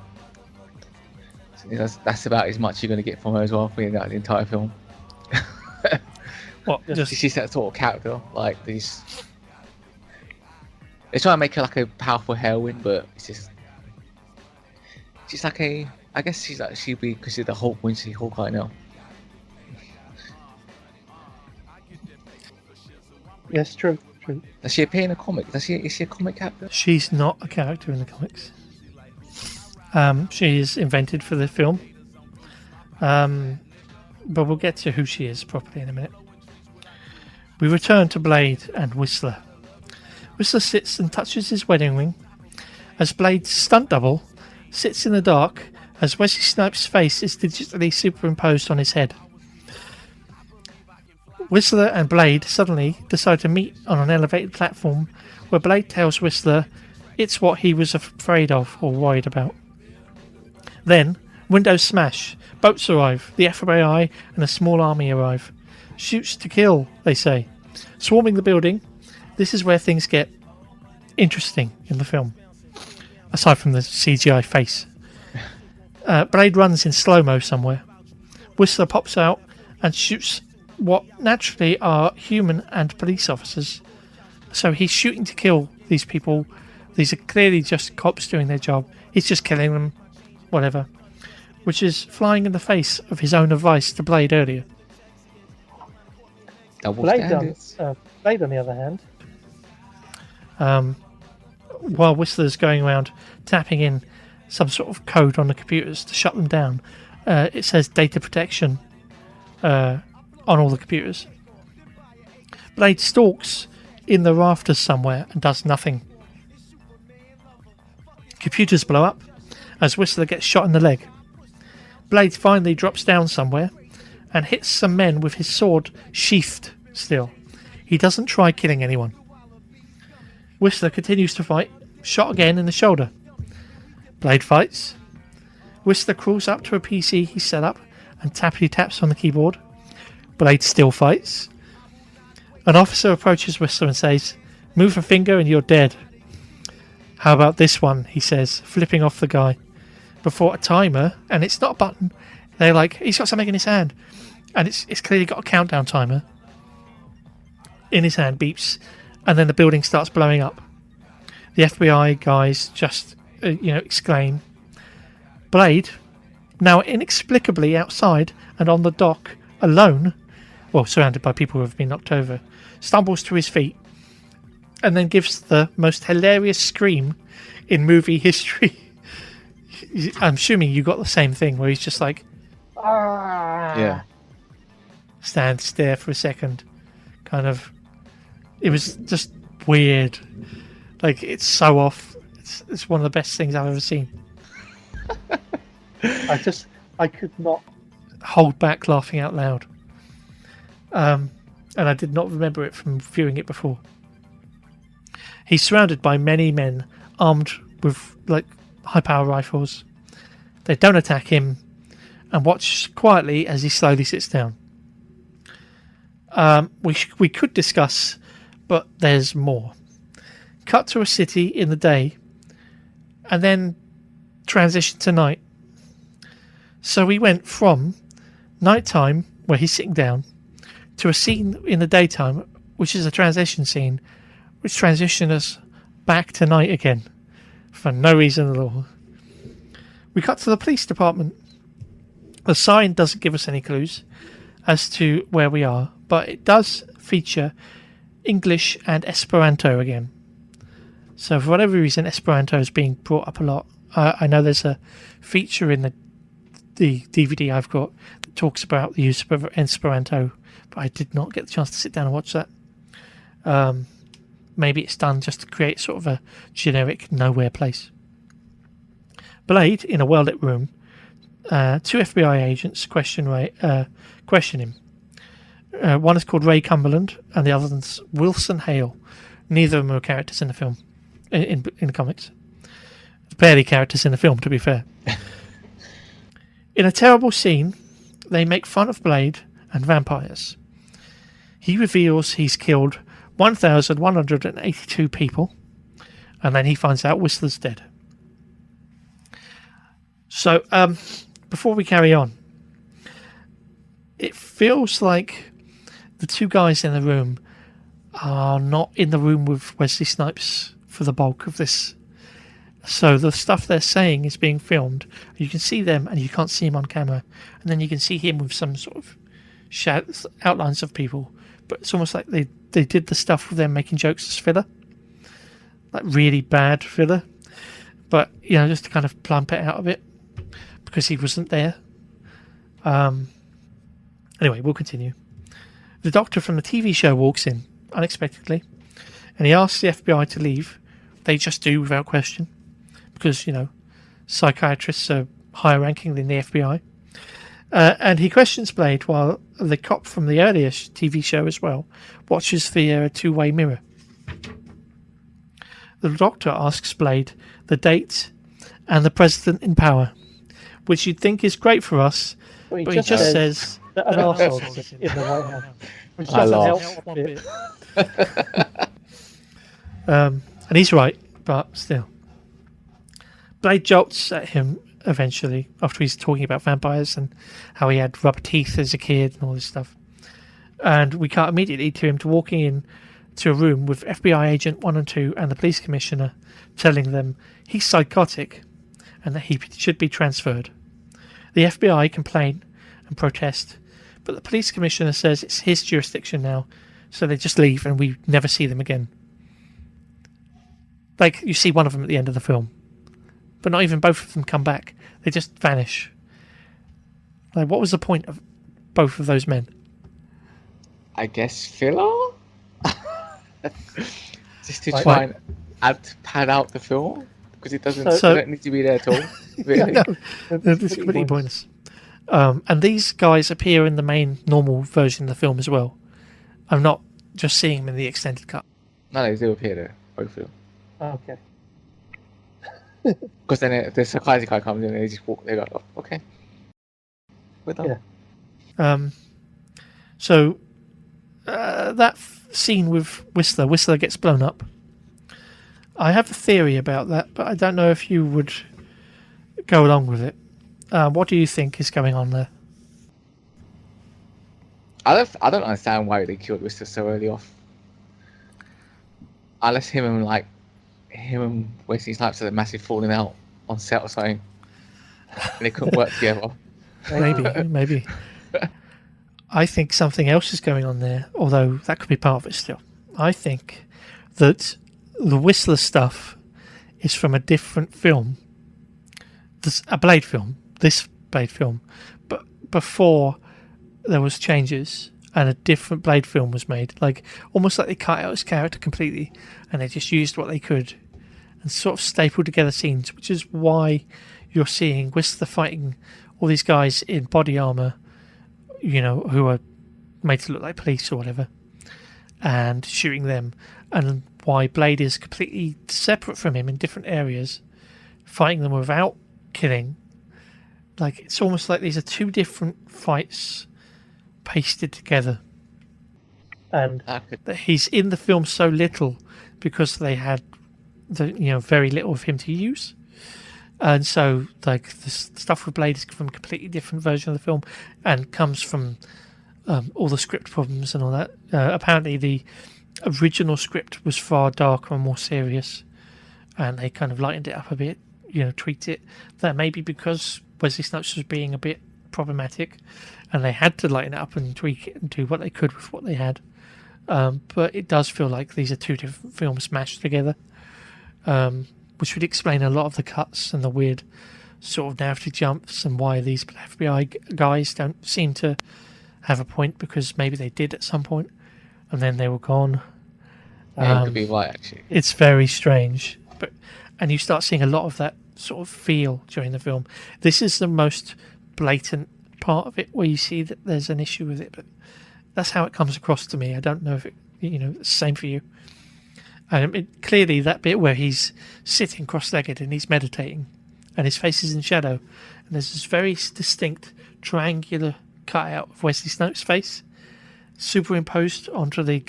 That's about as much you're going to get from her as well for the entire film. What? She's that sort of character, like these. They're trying to make her like a powerful heroine, but she's like a. I guess she'd be considered the Hulk when she's Hawkeye now. Yes, true. Does she appear in a comic? Is she a comic character? She's not a character in the comics. She is invented for the film. But we'll get to who she is properly in a minute. We return to Blade and Whistler. Whistler sits and touches his wedding ring as Blade's stunt double sits in the dark as Wesley Snipes' face is digitally superimposed on his head. Whistler and Blade suddenly decide to meet on an elevated platform where Blade tells Whistler it's what he was afraid of or worried about. Then, windows smash, boats arrive, the FBI and a small army arrive. Shoots to kill, they say. Swarming the building, this is where things get interesting in the film. Aside from the CGI face. Blade runs in slow-mo somewhere. Whistler pops out and shoots what naturally are human and police officers. So he's shooting to kill these people. These are clearly just cops doing their job. He's just killing them, whatever. Which is flying in the face of his own advice to Blade earlier. Blade, on the other hand, while Whistler's going around tapping in some sort of code on the computers to shut them down, it says data protection on all the computers. Blade stalks in the rafters somewhere and does nothing. Computers blow up as Whistler gets shot in the leg. Blade finally drops down somewhere and hits some men with his sword sheathed still. He doesn't try killing anyone. Whistler continues to fight, shot again in the shoulder. Blade fights. Whistler crawls up to a PC he set up and tappity taps on the keyboard. Blade still fights. An officer approaches Whistler and says, "Move a finger and you're dead." "How about this one?" he says, flipping off the guy. Before a timer, and it's not a button. They're like, he's got something in his hand, and it's clearly got a countdown timer in his hand, beeps, and then the building starts blowing up. The FBI guys just, exclaim. Blade, now inexplicably outside and on the dock, alone, well, surrounded by people who have been knocked over, stumbles to his feet, and then gives the most hilarious scream in movie history. I'm assuming you got the same thing where he's just like, "Ah!" Yeah. Stand stare for a second. Kind of. It was just weird. Like, it's so off. It's one of the best things I've ever seen. I could not hold back laughing out loud. And I did not remember it from viewing it before. He's surrounded by many men armed with, high power rifles. They don't attack him and watch quietly as he slowly sits down. We could discuss, but there's more. Cut to a city in the day and then transition to night. So we went from nighttime, where he's sitting down, to a scene in the daytime, which is a transition scene, which transitions us back to night again. For no reason at all. We cut to the police department. The sign doesn't give us any clues as to where we are, but it does feature English and Esperanto again. So for whatever reason, Esperanto is being brought up a lot. I know there's a feature in the DVD I've got that talks about the use of Esperanto, but I did not get the chance to sit down and watch that. Maybe it's done just to create sort of a generic nowhere place. Blade, in a well-lit room, two FBI agents question him. One is called Ray Cumberland, and the other is Wilson Hale, Neither of them are characters in the film, in the comics. Barely characters in the film, to be fair. In a terrible scene, they make fun of Blade and vampires. He reveals he's killed 1,182 people, and then he finds out Whistler's dead. So, before we carry on, it feels like the two guys in the room are not in the room with Wesley Snipes for the bulk of this. So the stuff they're saying is being filmed. You can see them and you can't see him on camera. And then you can see him with some sort of outlines of people. But it's almost like they did the stuff with them making jokes as filler. Like really bad filler. But, just to kind of plump it out a bit. Because he wasn't there. Anyway, we'll continue. The doctor from the TV show walks in, unexpectedly. And he asks the FBI to leave. They just do without question. Because, psychiatrists are higher ranking than the FBI. And he questions Blade while the cop from the earlier TV show as well watches via a two-way mirror. The doctor asks Blade the date and the president in power, which you'd think is great for us, but he just says that an arsehole is in the White House. Which I doesn't laugh. help one bit. and he's right, but still. Blade jolts at him eventually after he's talking about vampires and how he had rubber teeth as a kid and all this stuff. And we cut immediately to him walking in to a room with FBI agent 1 and 2 and the police commissioner telling them he's psychotic and that he should be transferred. The FBI complain and protest, but the police commissioner says it's his jurisdiction now, so they just leave and we never see them again. Like, you see one of them at the end of the film, but not even both of them come back. They just vanish. Like, what was the point of both of those men? I guess filler? Just to Right. try and pad out the film? Because it doesn't So- they don't need to be there at all. Really? No, it's completely pointless. And these guys appear in the main normal version of the film as well. I'm not just seeing them in the extended cut. No, they do appear there, both of them. Okay. Because then the psychiatry guy comes in and they just walk, they go, oh, okay. We're done. Yeah. So that scene with Whistler gets blown up. I have a theory about that, but I don't know if you would go along with it. What do you think is going on there? I don't understand why they killed Whistler so early off. Unless him and Wesley Snipes had a massive falling out on set or something. And they couldn't work together. Maybe. I think something else is going on there, although that could be part of it still. I think that the Whistler stuff is from a different film. A Blade film. This Blade film. But before there was changes and a different Blade film was made. Like, almost like they cut out his character completely and they just used what they could and sort of stapled together scenes, which is why you're seeing Whistler fighting all these guys in body armour, who are made to look like police or whatever, and shooting them, and why Blade is completely separate from him in different areas, fighting them without killing. Like, it's almost like these are two different fights pasted together. And that he's in the film so little because they had very little of him to use. And so, like, the stuff with Blade is from a completely different version of the film and comes from all the script problems and all that. Apparently, the original script was far darker and more serious, and they kind of lightened it up a bit, tweaked it. That may be because Wesley Snipes was being a bit problematic, and they had to lighten it up and tweak it and do what they could with what they had. But it does feel like these are two different films mashed together. Which would explain a lot of the cuts and the weird sort of narrative jumps and why these FBI guys don't seem to have a point, because maybe they did at some point and then they were gone. Yeah, could be right, actually. It's very strange. And you start seeing a lot of that sort of feel during the film. This is the most blatant part of it where you see that there's an issue with it, but that's how it comes across to me. I don't know if it's the same for you. And clearly that bit where he's sitting cross-legged and he's meditating and his face is in shadow, and there's this very distinct triangular cutout of Wesley Snipes' face superimposed onto the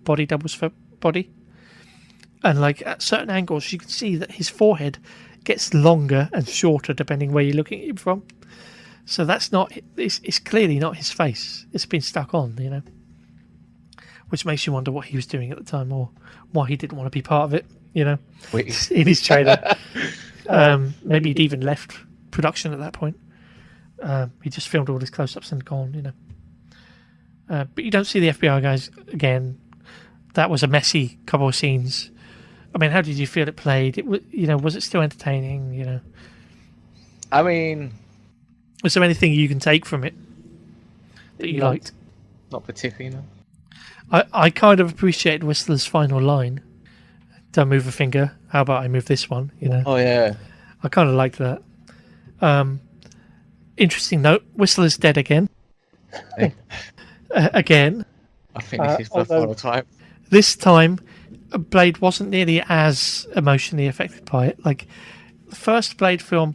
body double's body. And like at certain angles you can see that his forehead gets longer and shorter depending where you're looking at him from. So it's clearly not his face. It's been stuck on, you know. Which makes you wonder what he was doing at the time, or why he didn't want to be part of it, you know, in his trailer. Maybe he'd even left production at that point. He just filmed all his close-ups and gone, you know. But you don't see the FBI guys again. That was a messy couple of scenes. I mean, how did you feel it played? Was it still entertaining? You know, I mean, was there anything you can take from it that you liked? Not particularly, no. I kind of appreciated Whistler's final line. Don't move a finger. How about I move this one? You know. Oh yeah. I kind of liked that. Interesting note: Whistler's dead again. Hey. Again. I think this is the final time. This time, Blade wasn't nearly as emotionally affected by it. Like the first Blade film,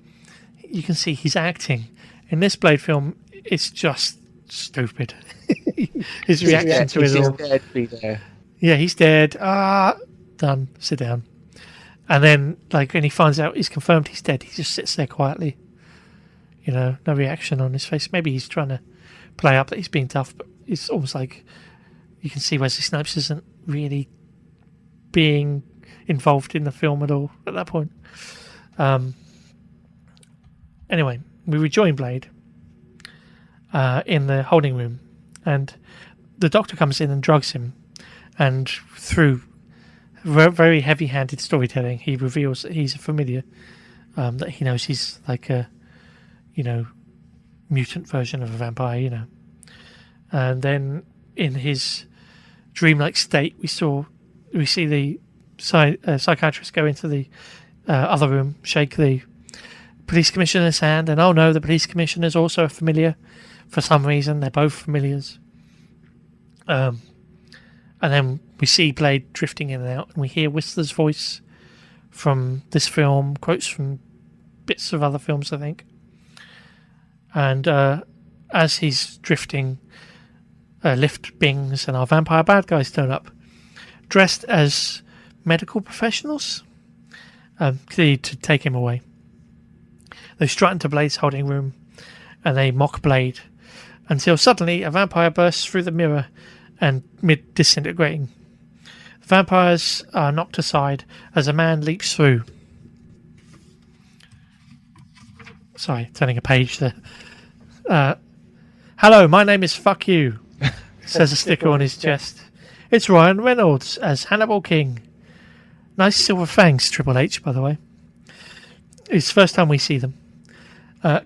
you can see he's acting. In this Blade film, it's just stupid. His reaction to it all. Dead, be there. Yeah, he's dead. Done. Sit down. And then, like, when he finds out he's confirmed he's dead, he just sits there quietly. You know, no reaction on his face. Maybe he's trying to play up that he's being tough, but it's almost like you can see Wesley Snipes isn't really being involved in the film at all at that point. Anyway, we rejoin Blade in the holding room, and the doctor comes in and drugs him, and through very heavy-handed storytelling he reveals that he's a familiar, that he knows he's like a mutant version of a vampire, you know. And then in his dreamlike state we see the psychiatrist go into the other room, shake the police commissioner's hand, and oh no, the police commissioner is also a familiar. For some reason, they're both familiars. And then we see Blade drifting in and out, and we hear Whistler's voice from this film, quotes from bits of other films, I think. And as he's drifting, lift bings and our vampire bad guys turn up, dressed as medical professionals, clearly to take him away. They strut into Blade's holding room, and they mock Blade, until suddenly a vampire bursts through the mirror and mid-disintegrating. The vampires are knocked aside as a man leaps through. Sorry, turning a page there. Hello, my name is Fuck You, says a sticker on his chest. It's Ryan Reynolds as Hannibal King. Nice silver fangs, Triple H, by the way. It's the first time we see them.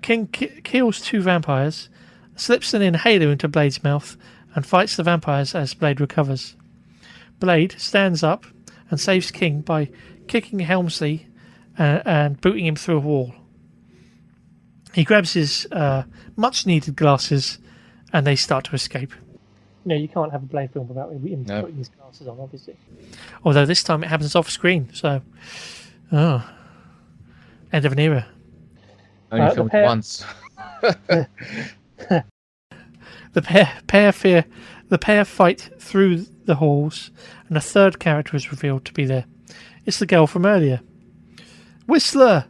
King kills two vampires, slips an inhaler into Blade's mouth, and fights the vampires as Blade recovers. Blade stands up and saves King by kicking Helmsley and booting him through a wall. He grabs his much-needed glasses, and they start to escape. No, you can't have a Blade film without him No. putting his glasses on, obviously. Although this time it happens off screen, so end of an era. Only the filmed pair- once. The pair fight through the halls, and a third character is revealed to be there. It's the girl from earlier. Whistler!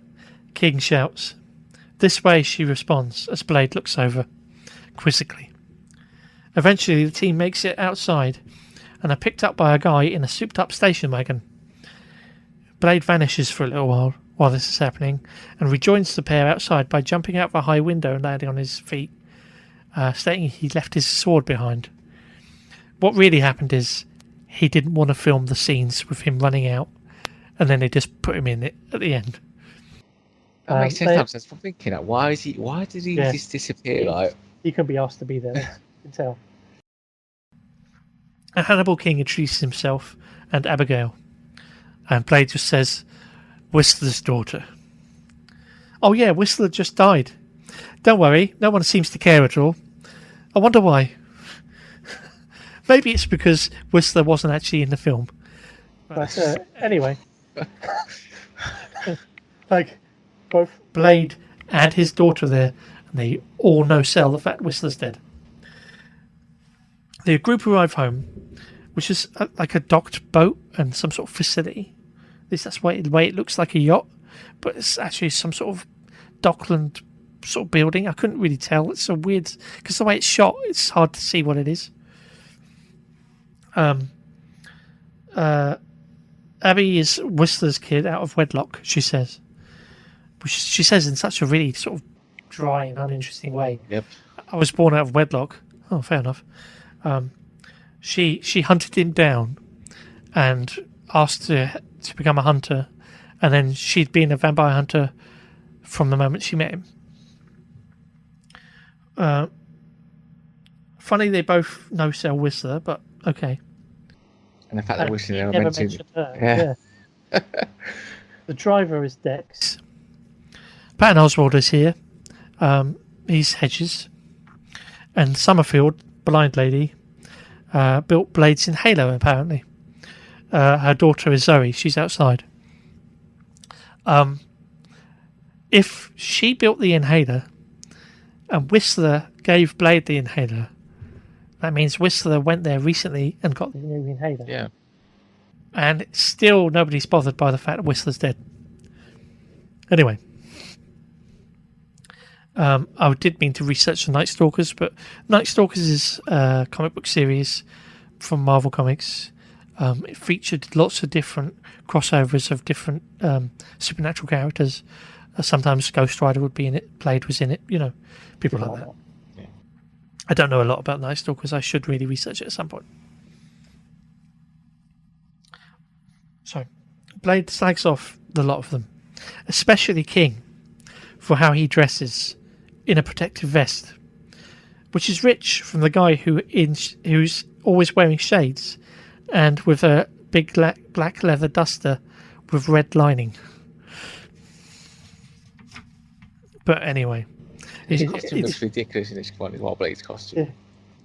King shouts. This way, she responds as Blade looks over, quizzically. Eventually, the team makes it outside and are picked up by a guy in a souped-up station wagon. Blade vanishes for a little while this is happening, and rejoins the pair outside by jumping out of a high window and landing on his feet, stating he left his sword behind. What really happened is he didn't want to film the scenes with him running out, and then they just put him in it at the end. That makes sense. I'm thinking that. Why did he just disappear? Like, He couldn't be asked to be there. You can tell. And Hannibal King introduces himself and Abigail, and Blade just says, Whistler's daughter. Oh yeah, Whistler just died. Don't worry, no one seems to care at all. I wonder why. Maybe it's because Whistler wasn't actually in the film. But anyway, like both Blade and his daughter there, and they all no-sell the fact Whistler's dead. The group arrive home, which is like a docked boat and some sort of facility. That's the way it looks like a yacht, but it's actually some sort of dockland sort of building. I couldn't really tell. It's so weird because the way it's shot, it's hard to see what it is. Abby is Whistler's kid out of wedlock, she says. Which she says in such a really sort of dry and uninteresting way. Yep. I was born out of wedlock. Oh, fair enough. She hunted him down and asked to become a hunter, and then she'd been a vampire hunter from the moment she met him. Funny they both no-sell Whistler, but okay. And the fact that Whistler never never mentioned mentioned her. Yeah. The driver is Dex. Patton Oswald is here. He's Hedges. And Summerfield, blind lady, built blades in Halo, apparently. Her daughter is Zoe. She's outside. If she built the inhaler and Whistler gave Blade the inhaler, that means Whistler went there recently and got The new inhaler. Yeah. and still nobody's bothered by the fact that Whistler's dead. Anyway, I did mean to research the Night Stalkers, but Night Stalkers is a comic book series from Marvel Comics. It featured lots of different crossovers of different supernatural characters. Sometimes Ghost Rider would be in it, Blade was in it, you know, people like that. Yeah. I don't know a lot about Night Stalkers. I should really research it at some point. So, Blade slags off the lot of them, especially King, for how he dresses in a protective vest, which is rich from the guy who's always wearing shades and with a big black leather duster with red lining. But anyway, His costume looks ridiculous in this one as well, Blade's costume. Yeah.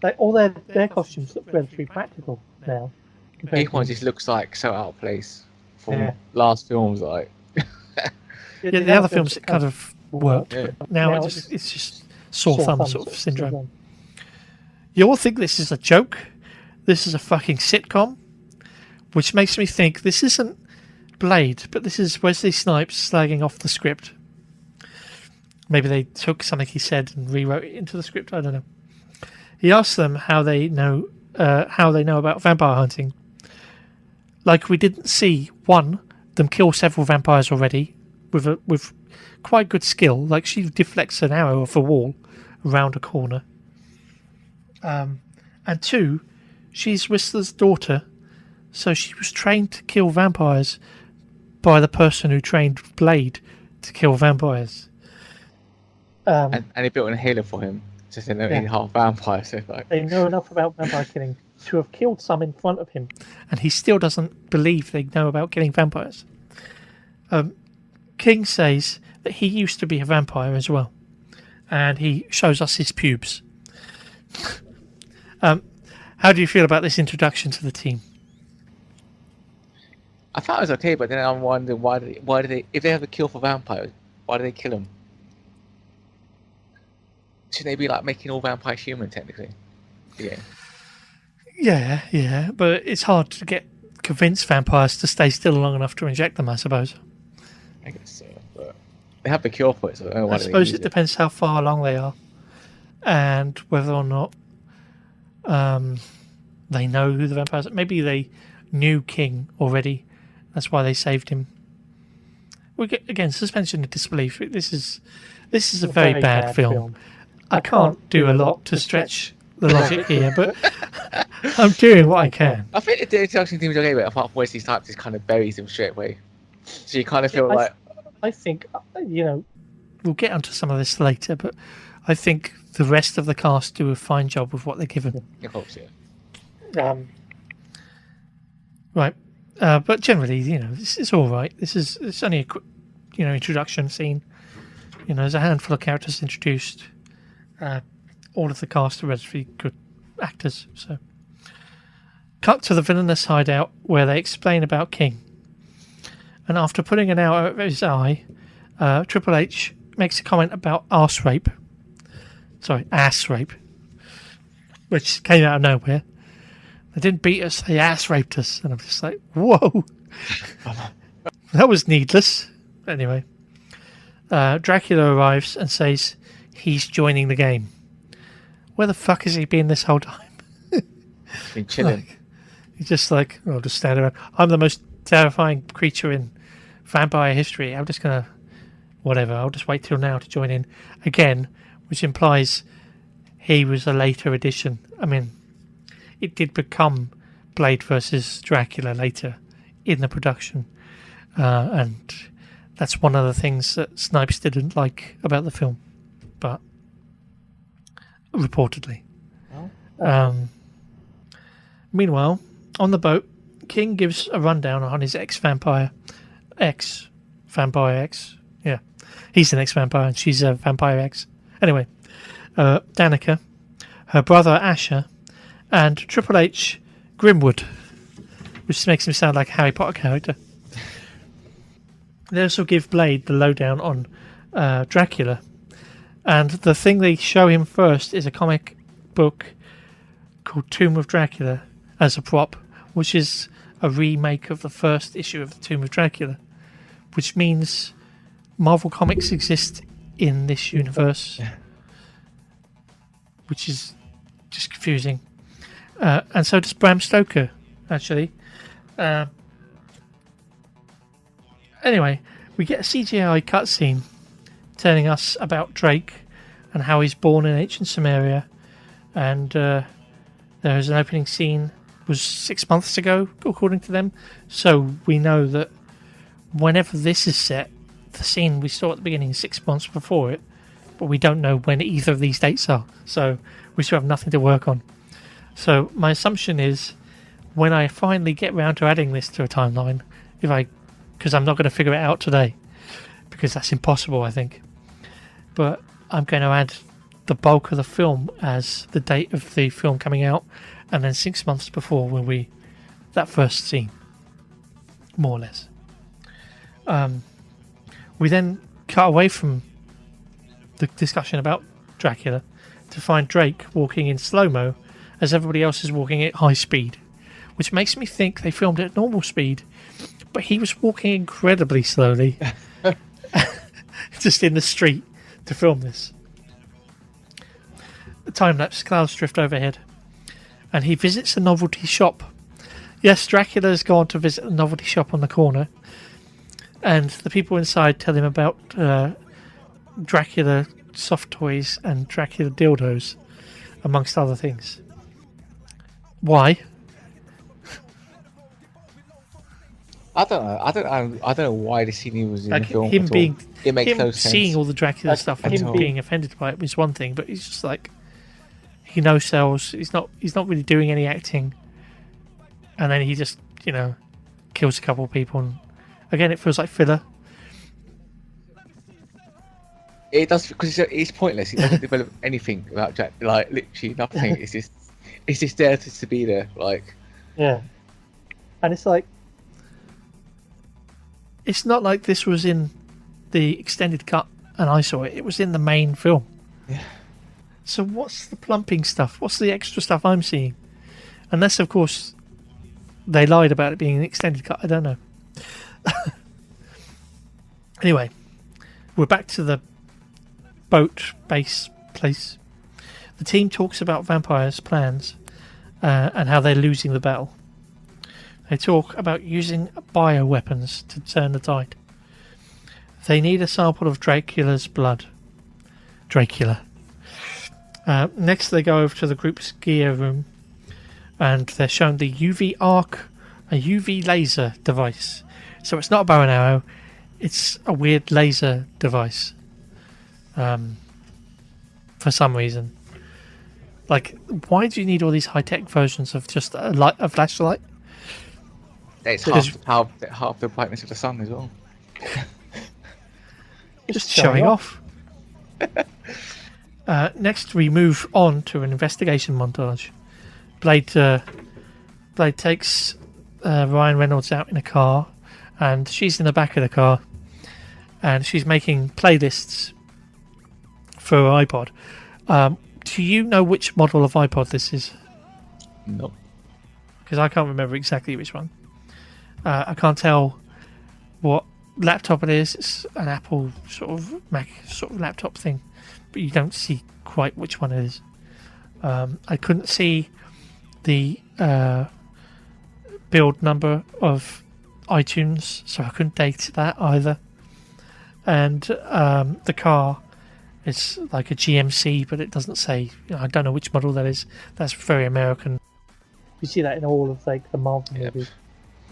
Like all their costumes look relatively practical now. compared His one to- just looks like so out of place from Yeah. last films, like. yeah, the other films it kind of worked. Yeah. But now Now it's just sore thumb sort of syndrome. syndrome. You all think this is a joke. This is a fucking sitcom, which makes me think this isn't Blade, but this is Wesley Snipes slagging off the script. Maybe they took something he said and rewrote it into the script. I don't know. He asked them how they know about vampire hunting. Like we didn't see them kill several vampires already with quite good skill. Like she deflects an arrow off a wall around a corner. And two, she's Whistler's daughter, so she was trained to kill vampires by the person who trained Blade to kill vampires. And he built an inhaler for him, so they know he's half vampire, so like. They know enough about vampire killing to have killed some in front of him. And he still doesn't believe they know about killing vampires. King says that he used to be a vampire as well, and he shows us his pubes. How do you feel about this introduction to the team? I thought it was okay, but then I'm wondering why do they if they have a kill for vampires, why do they kill them? Shouldn't they be like making all vampires human technically? Yeah. Yeah, but it's hard to convince vampires to stay still long enough to inject them, I suppose. I guess so. But they have the cure for it, so I don't know why I they suppose use it depends how far along they are and whether or not they know who the vampires are. Maybe they knew King already. That's why they saved him. Again, suspension of disbelief. This is a very bad film. I can't do a lot to stretch the logic here, but I'm doing what I can. I think the introduction theme was okay, but apart from Wesley Snipes, just kind of buries him straight away. So you kind of feel like. I think, We'll get onto some of this later, but I think the rest of the cast do a fine job with what they're given. I hope so. Right. But generally, it's all right. It's only a quick, introduction scene. There's a handful of characters introduced. All of the cast are relatively good actors. So, Cut to the villainous hideout where they explain about King. And after putting an arrow over his eye, Triple H makes a comment about ass rape, which came out of nowhere. They didn't beat us, they ass raped us. And I'm just like, whoa. That was needless. Anyway, Dracula arrives and says he's joining the game. Where the fuck has he been this whole time? Been chilling. He's just like, I'll just stand around. I'm the most terrifying creature in vampire history. I'm just going to, whatever, I'll just wait till now to join in again, which implies he was a later addition. I mean, it did become Blade versus Dracula later in the production. And that's one of the things that Snipes didn't like about the film. But, reportedly. Meanwhile, on the boat, King gives a rundown on his ex-vampire. Yeah. He's an ex-vampire and she's a vampire ex. Anyway, Danica, her brother Asher, and Triple H Grimwood, which makes him sound like a Harry Potter character. They also give Blade the lowdown on Dracula. And the thing they show him first is a comic book called Tomb of Dracula as a prop, which is a remake of the first issue of the Tomb of Dracula, which means Marvel Comics exist in this universe, which is just confusing. And so does Bram Stoker, actually. Anyway, we get a CGI cutscene telling us about Drake and how he's born in ancient Samaria, and there's an opening scene was 6 months ago, according to them. So we know that whenever this is set, the scene we saw at the beginning is 6 months before it, but we don't know when either of these dates are. So we still have nothing to work on. So my assumption is when I finally get round to adding this to a timeline, because I'm not going to figure it out today, because that's impossible, I think. But I'm going to add the bulk of the film as the date of the film coming out, and then 6 months before will be that first scene, more or less. We then cut away from the discussion about Dracula to find Drake walking in slow-mo as everybody else is walking at high speed, which makes me think they filmed at normal speed, but he was walking incredibly slowly just in the street to film this. The time-lapse clouds drift overhead, and he visits a novelty shop. Yes, Dracula's gone to visit a novelty shop on the corner, and the people inside tell him about Dracula soft toys and Dracula dildos, amongst other things. Why? I don't know why the scene was in Like the film. him at all. being, It makes him no sense. seeing all the Dracula Like stuff and him him being- being offended by it is one thing, but he's just like, he no sells. He's not really doing any acting, and then he just kills a couple of people. And again, it feels like filler. It does, because it's pointless. It doesn't develop anything about Jack. Like literally nothing. It's just there to be there. Like Yeah. And it's like, It's not like this was in the extended cut and I saw it. It was in the main film. Yeah. So what's the plumping stuff? What's the extra stuff I'm seeing? Unless, of course, they lied about it being an extended cut. I don't know. Anyway, we're back to the boat base place. The team talks about vampires' plans and how they're losing the battle. They talk about using bioweapons to turn the tide. They need a sample of Dracula's blood. Dracula. Next, they go over to the group's gear room, and they're shown the UV arc, a UV laser device. So it's not a bow and arrow; it's a weird laser device. For some reason, like, why do you need all these high-tech versions of just a flashlight? it's Because- half the brightness of the sun as well. Just showing off. Next, we move on to an investigation montage. Blade Blade takes Ryan Reynolds out in a car, and she's in the back of the car, and she's making playlists for her iPod. Do you know which model of iPod this is? No. Because I can't remember exactly which one. I can't tell what laptop it is. It's an Apple sort of Mac sort of laptop thing, but you don't see quite which one it is. I couldn't see the build number of iTunes, so I couldn't date that either. And the car is like a GMC, but it doesn't say. I don't know which model that is. That's very American. You see that in all of like the Marvel movies.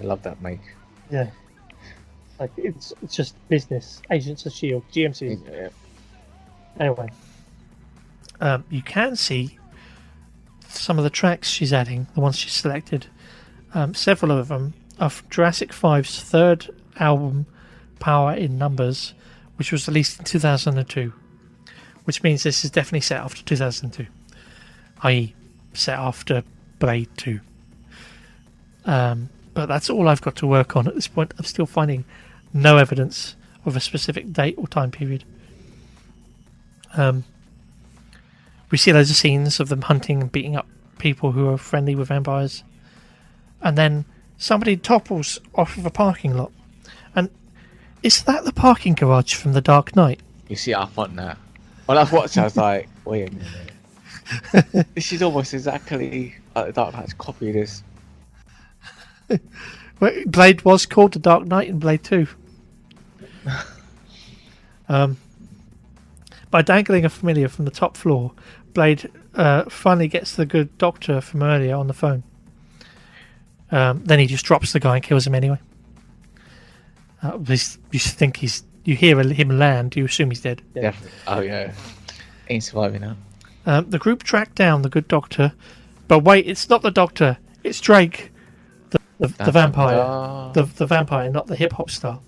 I love that make. Yeah. Like it's just business. Agents of Shield, GMC. Yeah. Anyway, You can see some of the tracks she's adding, the ones she's selected. Several of them are from Jurassic 5's third album, Power in Numbers, which was released in 2002. Which means this is definitely set after 2002, i.e. set after Blade 2. But that's all I've got to work on at this point. I'm still finding no evidence of a specific date or time period. We see loads of scenes of them hunting and beating up people who are friendly with vampires. And then somebody topples off of a parking lot. And is that the parking garage from The Dark Knight? You see it up on that. When I was watching, I was like, wait a minute. This is almost exactly like the Dark Knight's copy of this. Blade was called The Dark Knight in Blade 2. By dangling a familiar from the top floor, Blade finally gets the good doctor from earlier on the phone. Then he just drops the guy and kills him anyway. You hear him land, you assume he's dead. Definitely. Oh yeah. Ain't surviving now. The group track down the good doctor, but wait, it's not the doctor. It's Drake, the vampire, the vampire, not the hip hop star.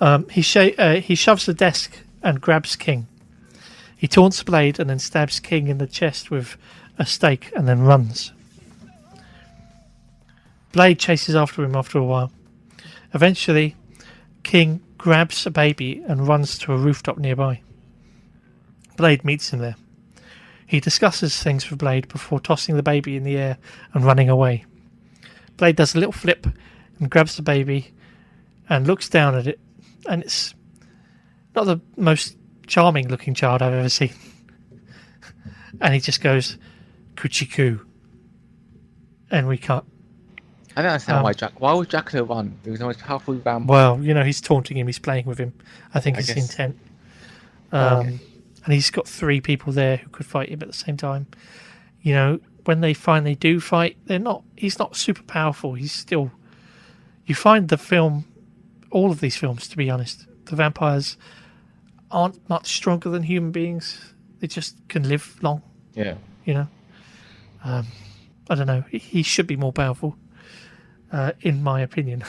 Yeah. He shoves the desk and grabs King. He taunts Blade and then stabs King in the chest with a stake and then runs. Blade chases after him after a while. Eventually, King grabs a baby and runs to a rooftop nearby. Blade meets him there. He discusses things with Blade before tossing the baby in the air and running away. Blade does a little flip and grabs the baby and looks down at it, and it's not the most charming looking child I've ever seen. And he just goes, "Coochie coo." And we can't. I don't understand why would Dracula run? He was the most powerful vampire. Well, he's taunting him, he's playing with him. I think it's the guess. intent. Okay. And he's got 3 people there who could fight him at the same time. When they finally do fight, he's not super powerful. He's still, you find the film, all of these films, to be honest, the vampires aren't much stronger than human beings. They just can live long. Yeah. I don't know. He should be more powerful, in my opinion,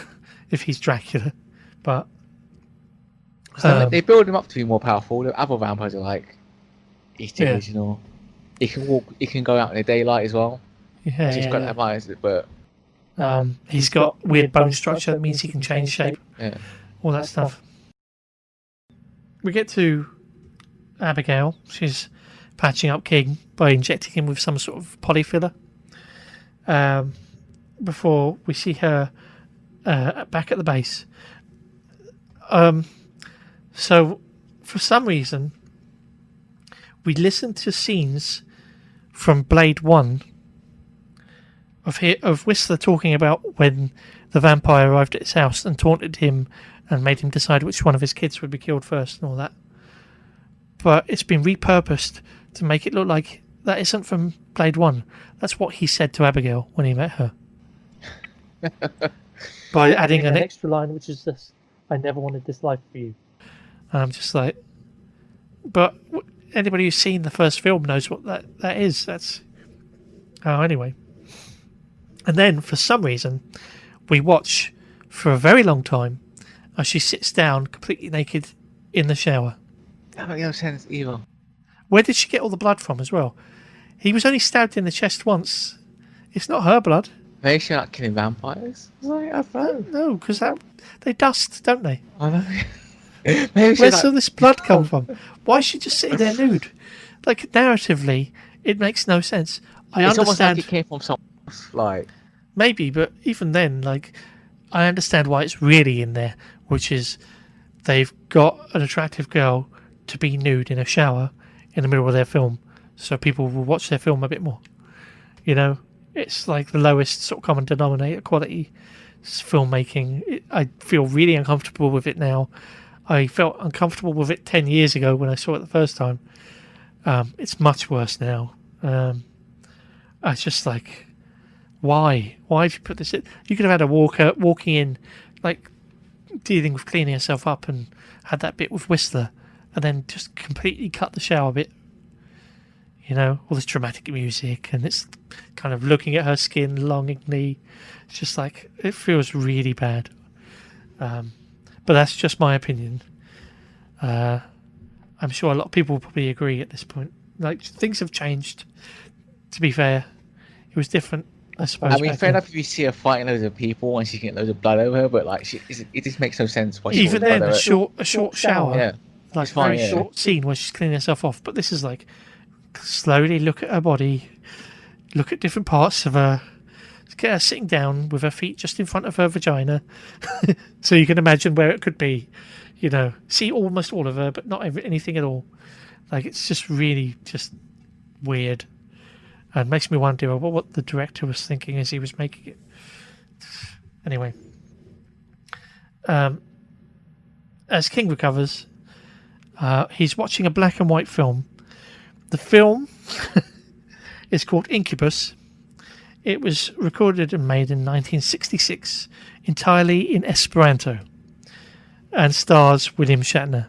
if he's Dracula. But they build him up to be more powerful. The other vampires are like, he's delusional. He can walk. He can go out in the daylight as well. He's got that eyes, but he's got weird bone structure. That means he can change shape. Yeah. All that stuff. We get to Abigail. She's patching up King by injecting him with some sort of polyfiller. Before we see her back at the base. So, for some reason, we listen to scenes from Blade 1 of Whistler talking about when the vampire arrived at his house and taunted him and made him decide which one of his kids would be killed first and all that. But it's been repurposed to make it look like that isn't from Blade 1. That's what he said to Abigail when he met her. By adding an extra line, which is this: "I never wanted this life for you." And I'm just like, but anybody who's seen the first film knows what that is. That's anyway. And then for some reason, we watch for a very long time as she sits down completely naked in the shower. That makes no sense either. Where did she get all the blood from as well? He was only stabbed in the chest once. It's not her blood. Maybe she's like killing vampires. Like, I don't know. No, because they dust, don't they? I know. Maybe she's Where's like, all this blood come from? Why is she just sitting there nude? Like, narratively, it makes no sense. I it's almost understand. like it came from someone else. Like, Maybe, but even then, like, I understand why it's really in there, which is they've got an attractive girl to be nude in a shower in the middle of their film, so people will watch their film a bit more. You know, it's like the lowest sort of common denominator quality filmmaking. I feel really uncomfortable with it now. I felt uncomfortable with it 10 years ago when I saw it the first time. It's much worse now. I just like, why? Why have you put this in? You could have had a walker walking in, like, dealing with cleaning herself up and had that bit with Whistler, and then just completely cut the shower bit. You know, all this dramatic music, and it's kind of looking at her skin longingly. It's just like, it feels really bad. But that's just my opinion. I'm sure a lot of people will probably agree at this point. Like, things have changed, to be fair. It was different, I suppose. I mean, back fair then. enough if you see her fighting loads of people and she's getting loads of blood over her, but like, it just makes no sense. Why she Even got blood then, over her. a short shower. Yeah, Like, it's fine, very yeah. short scene where she's cleaning herself off. But this is like, slowly look at her body, look at different parts of her, get her sitting down with her feet just in front of her vagina, so you can imagine where it could be. You know, see almost all of her, but not anything at all. Like, it's just really just weird, and makes me wonder what the director was thinking as he was making it. Anyway, as King recovers, he's watching a black and white film. The film is called Incubus. It was recorded and made in 1966, entirely in Esperanto, and stars William Shatner.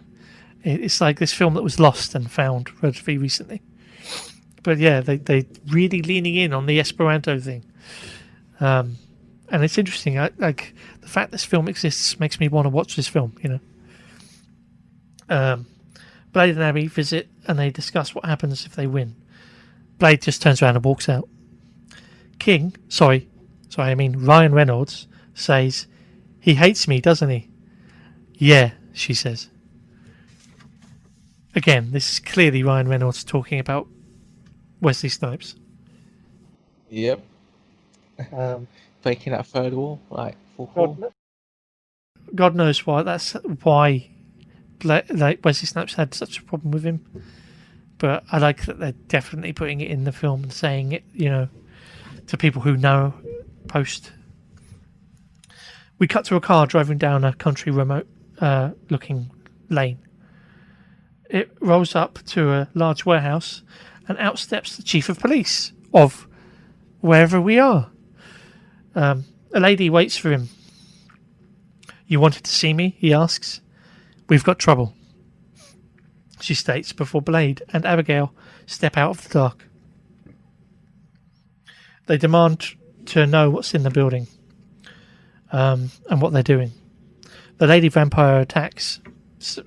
It's like this film that was lost and found relatively recently. But yeah, they really leaning in on the Esperanto thing. And it's interesting. Like, the fact this film exists makes me want to watch this film, you know. Blade and Abby visit, and they discuss what happens if they win. Blade just turns around and walks out. Ryan Reynolds says, "He hates me, doesn't he?" "Yeah," she says. Again, this is clearly Ryan Reynolds talking about Wesley Snipes. Yep. Breaking that third wall, like full call. God knows why. That's why like Wesley Snipes had such a problem with him. But I like that they're definitely putting it in the film and saying it, you know, to people who know post. We cut to a car driving down a country remote looking lane. It rolls up to a large warehouse, and out steps the chief of police of wherever we are. A lady waits for him. "You wanted to see me?" he asks. "We've got trouble," she states before Blade and Abigail step out of the dark. They demand to know what's in the building and what they're doing. The lady vampire attacks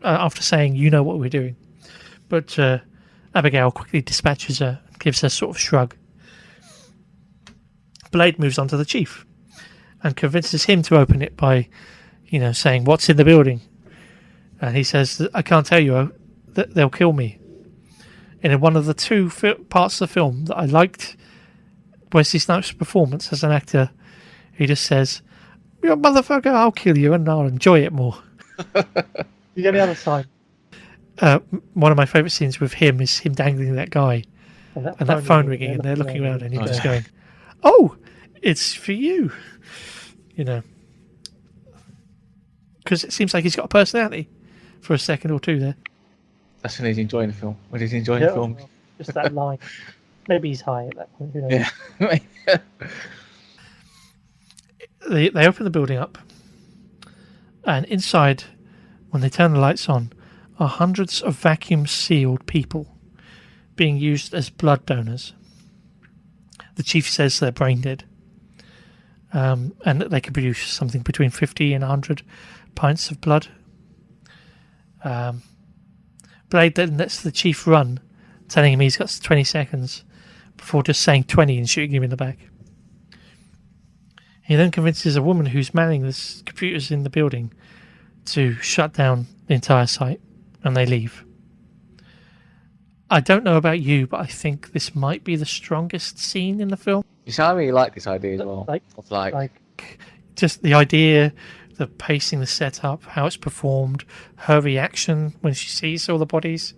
after saying, "You know what we're doing." But Abigail quickly dispatches her and gives her sort of shrug. Blade moves on to the chief and convinces him to open it by, you know, saying, "What's in the building?" And he says, "I can't tell you, that they'll kill me." And in one of the two parts of the film that I liked Wesley Snipes' performance as an actor, he just says, "You motherfucker, I'll kill you and I'll enjoy it more." You get the other side. One of my favourite scenes with him is him dangling that guy And that phone ringing, and they're looking around, and he's just going, "Oh, it's for you," you know, because it seems like he's got a personality for a second or two there. That's when he's enjoying the film. When he's enjoying Yeah, the film. well, just that line. Maybe he's high at that point. Who knows? Yeah. They open the building up, and inside, when they turn the lights on, are hundreds of vacuum-sealed people being used as blood donors. The chief says they're brain dead, and that they can produce something between 50 and 100 pints of blood. Blade then lets the chief run, telling him he's got 20 seconds, before just saying 20 and shooting him in the back. He then convinces a woman who's manning the computers in the building to shut down the entire site, and they leave. I don't know about you, but I think this might be the strongest scene in the film. You see, I really like this idea as well. Like just the idea, the pacing, the setup, how it's performed, her reaction when she sees all the bodies.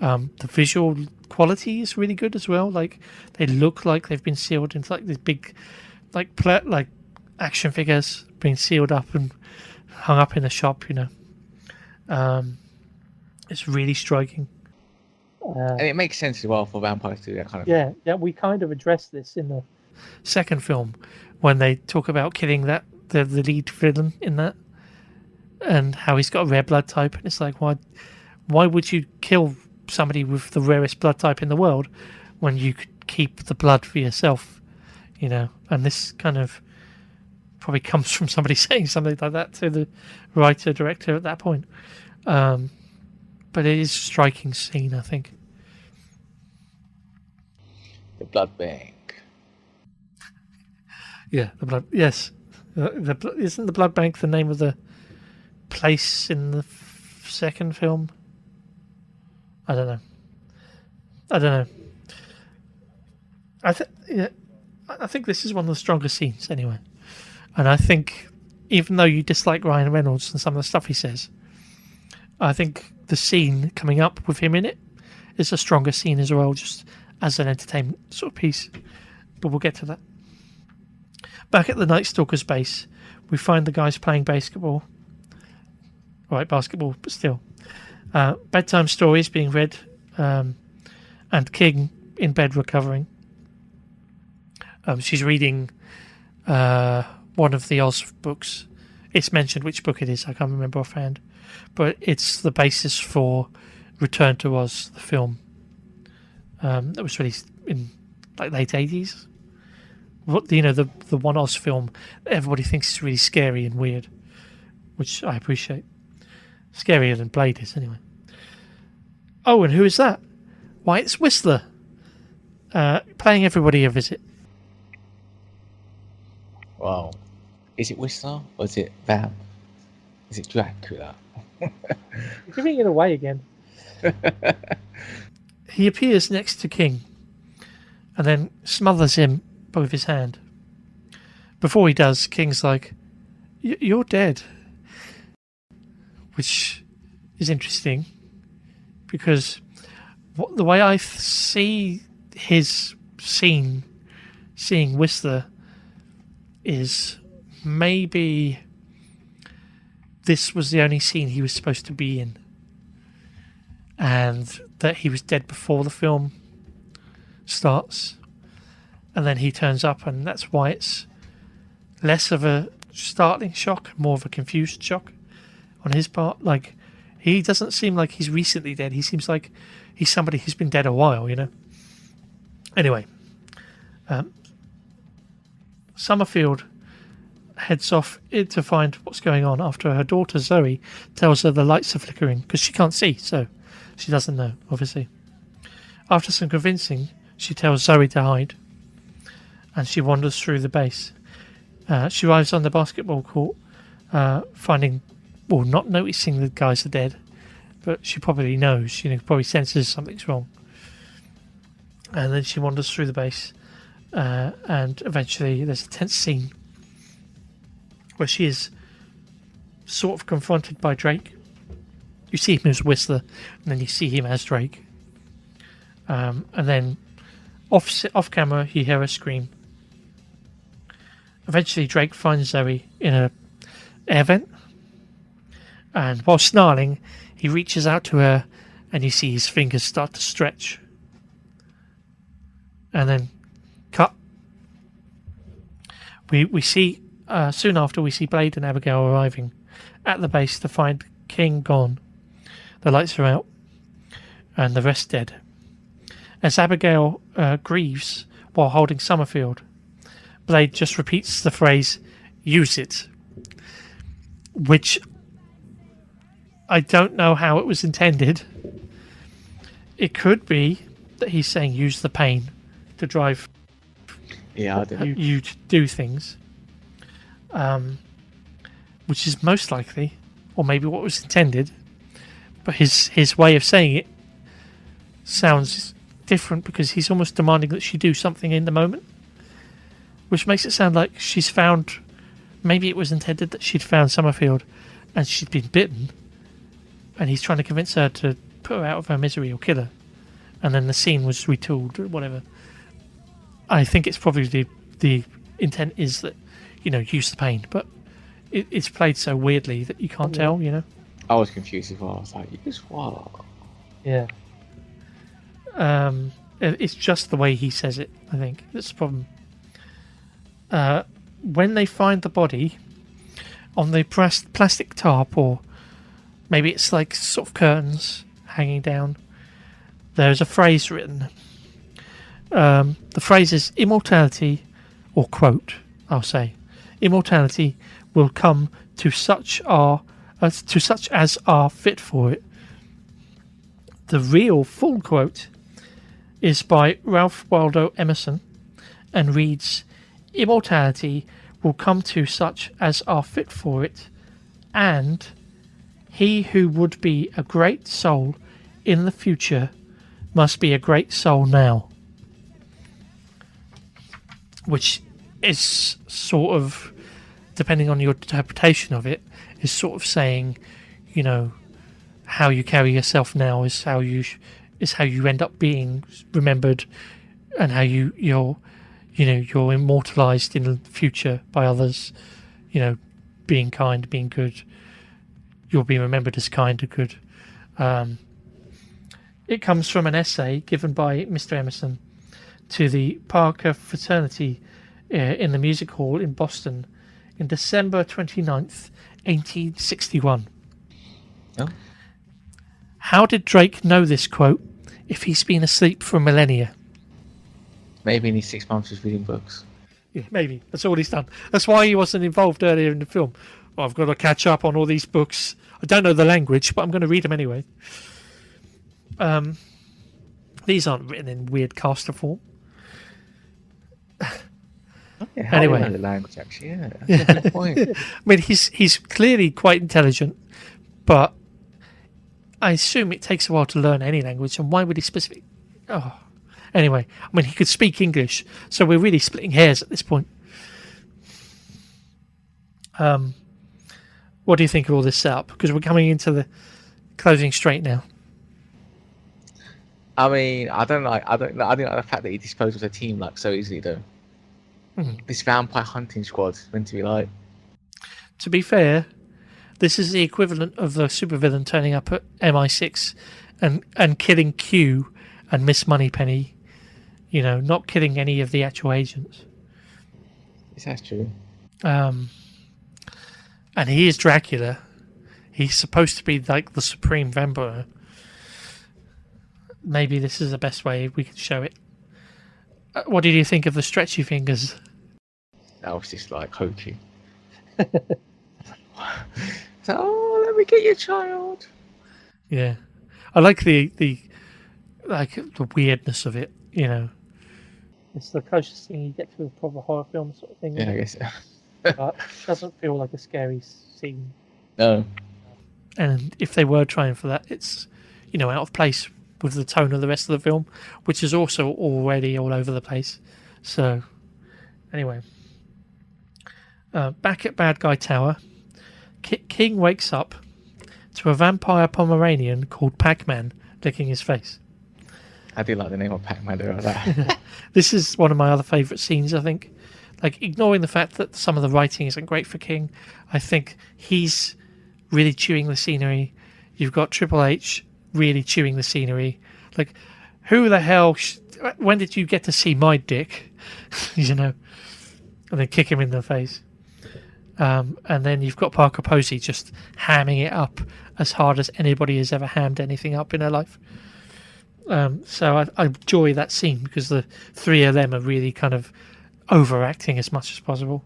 The visual quality is really good as well. Like they look like they've been sealed into like these big, like action figures being sealed up and hung up in a shop. It's really striking. And it makes sense as well for vampires to do that kind of Yeah, we kind of addressed this in the second film when they talk about killing the lead villain in that, and how he's got a rare blood type, and it's like, why would you kill somebody with the rarest blood type in the world when you could keep the blood for yourself? And this kind of probably comes from somebody saying something like that to the writer director at that point. But it is a striking scene, I think. the blood bank. Yeah, the blood. Yes, isn't the blood bank the name of the place in the second film? I don't know. I think this is one of the strongest scenes anyway, and I think even though you dislike Ryan Reynolds and some of the stuff he says, I think the scene coming up with him in it is a stronger scene as well, just as an entertainment sort of piece. But we'll get to that. Back at the Night Stalker's base, we find the guys playing basketball. Right, basketball, but still. Bedtime stories being read, and King in bed recovering. She's reading one of the Oz books. It's mentioned which book it is, I can't remember offhand. But it's the basis for Return to Oz, the film. That was released in like late 80s. The one Oz film everybody thinks is really scary and weird, which I appreciate. Scarier than Blade is, anyway. Oh, and who is that? Why, it's Whistler, paying everybody a visit. Wow. Is it Whistler or is it Vamp? Is it Dracula? You're giving it away again. He appears next to King and then smothers him with his hand. Before he does, King's like, "You're dead," which is interesting because the way I see his scene, seeing Whistler, is maybe this was the only scene he was supposed to be in, and that he was dead before the film starts, and then he turns up, and that's why it's less of a startling shock, more of a confused shock on his part. Like, he doesn't seem like he's recently dead. He seems like he's somebody who's been dead a while, Anyway, Summerfield heads off to find what's going on after her daughter Zoe tells her the lights are flickering because she can't see, so she doesn't know, obviously. After some convincing, she tells Zoe to hide, and she wanders through the base. She arrives on the basketball court, not noticing the guys are dead, but she probably knows, probably senses something's wrong. And then she wanders through the base, and eventually there's a tense scene where she is sort of confronted by Drake. You see him as Whistler, and then you see him as Drake. And then off camera, you hear her scream. Eventually, Drake finds Zoe in an air vent, and while snarling, he reaches out to her, and you see his fingers start to stretch. And then cut. We see soon after we see Blade and Abigail arriving at the base to find King gone. The lights are out, and the rest dead. As Abigail grieves while holding Summerfield, Blade just repeats the phrase, "Use it," which I don't know how it was intended. It could be that he's saying use the pain to drive Yeah, I do. you to do things. which is most likely, or maybe what was intended, but his way of saying it sounds different because he's almost demanding that she do something in the moment, which makes it sound like she's found. Maybe it was intended that she'd found Summerfield and she'd been bitten, and he's trying to convince her to put her out of her misery or kill her, and then the scene was retooled or whatever. I think it's probably the intent is that, use the pain, but it's played so weirdly that you can't tell, I was confused as well. I was like, use what? Yeah. It's just the way he says it, I think. That's the problem. When they find the body on the plastic tarp, or maybe it's like sort of curtains hanging down, there's a phrase written. The phrase is immortality, or quote, I'll say, immortality will come to such as are fit for it. The real full quote is by Ralph Waldo Emerson and reads, immortality will come to such as are fit for it, and he who would be a great soul in the future must be a great soul now. Which is sort of, depending on your interpretation of it, is sort of saying, how you carry yourself now is how you end up being remembered, and how you're immortalized in the future by others. Being kind, being good. You'll be remembered as kind and good. It comes from an essay given by Mr. Emerson to the Parker fraternity in the Music Hall in Boston in December 29th, 1861. Oh. How did Drake know this quote if he's been asleep for millennia? Maybe in his 6 months he's reading books. Yeah, maybe. That's all he's done. That's why he wasn't involved earlier in the film. Well, I've got to catch up on all these books. I don't know the language, but I'm going to read them anyway. These aren't written in weird caster form. Yeah, how Anyway. do you know the language, actually? Yeah, that's a good point. I mean, he's clearly quite intelligent, but I assume it takes a while to learn any language, and why would he specifically... Oh. Anyway, I mean, he could speak English, so we're really splitting hairs at this point. What do you think of all this setup? Because we're coming into the closing straight now. I mean, I didn't like the fact that he disposed of the team like so easily, though. This vampire hunting squad is meant to be like. To be fair, this is the equivalent of the supervillain turning up at MI6 and killing Q and Miss Moneypenny. Not killing any of the actual agents. Is that true? And he is Dracula. He's supposed to be like the supreme vampire. Maybe this is the best way we could show it. What did you think of the stretchy fingers? That was just like hokey. So, oh, let me get your child. Yeah, I like the weirdness of it. It's the closest thing you get to a proper horror film sort of thing. Yeah, I guess. But it doesn't feel like a scary scene. No. And if they were trying for that, it's out of place with the tone of the rest of the film, which is also already all over the place. So, anyway, back at Bad Guy Tower, King wakes up to a vampire Pomeranian called Pac-Man licking his face. I do like the name of Pac-Man. Like that. This is one of my other favourite scenes, I think. Like, ignoring the fact that some of the writing isn't great for King, I think he's really chewing the scenery. You've got Triple H really chewing the scenery. Like, who the hell... when did you get to see my dick? And then kick him in the face. And then you've got Parker Posey just hamming it up as hard as anybody has ever hammed anything up in her life. So I enjoy that scene because the three of them are really kind of overacting as much as possible.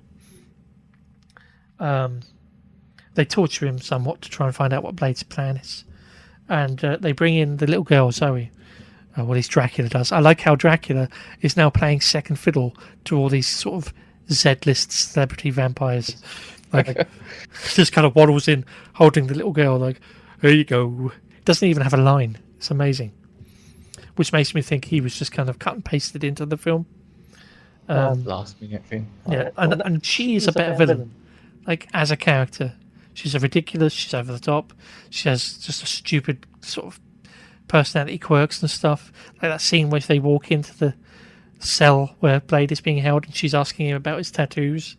They torture him somewhat to try and find out what Blade's plan is. And they bring in the little girl, Zoe. What his Dracula does. I like how Dracula is now playing second fiddle to all these sort of Z-list celebrity vampires. Like, just kind of waddles in, holding the little girl, like, here you go. Doesn't even have a line. It's amazing. Which makes me think he was just kind of cut and pasted into the film. Last minute thing. Yeah, and she is a better villain. Like, as a character, she's a ridiculous, she's over the top, she has just a stupid sort of personality quirks and stuff. Like that scene where they walk into the cell where Blade is being held and she's asking him about his tattoos.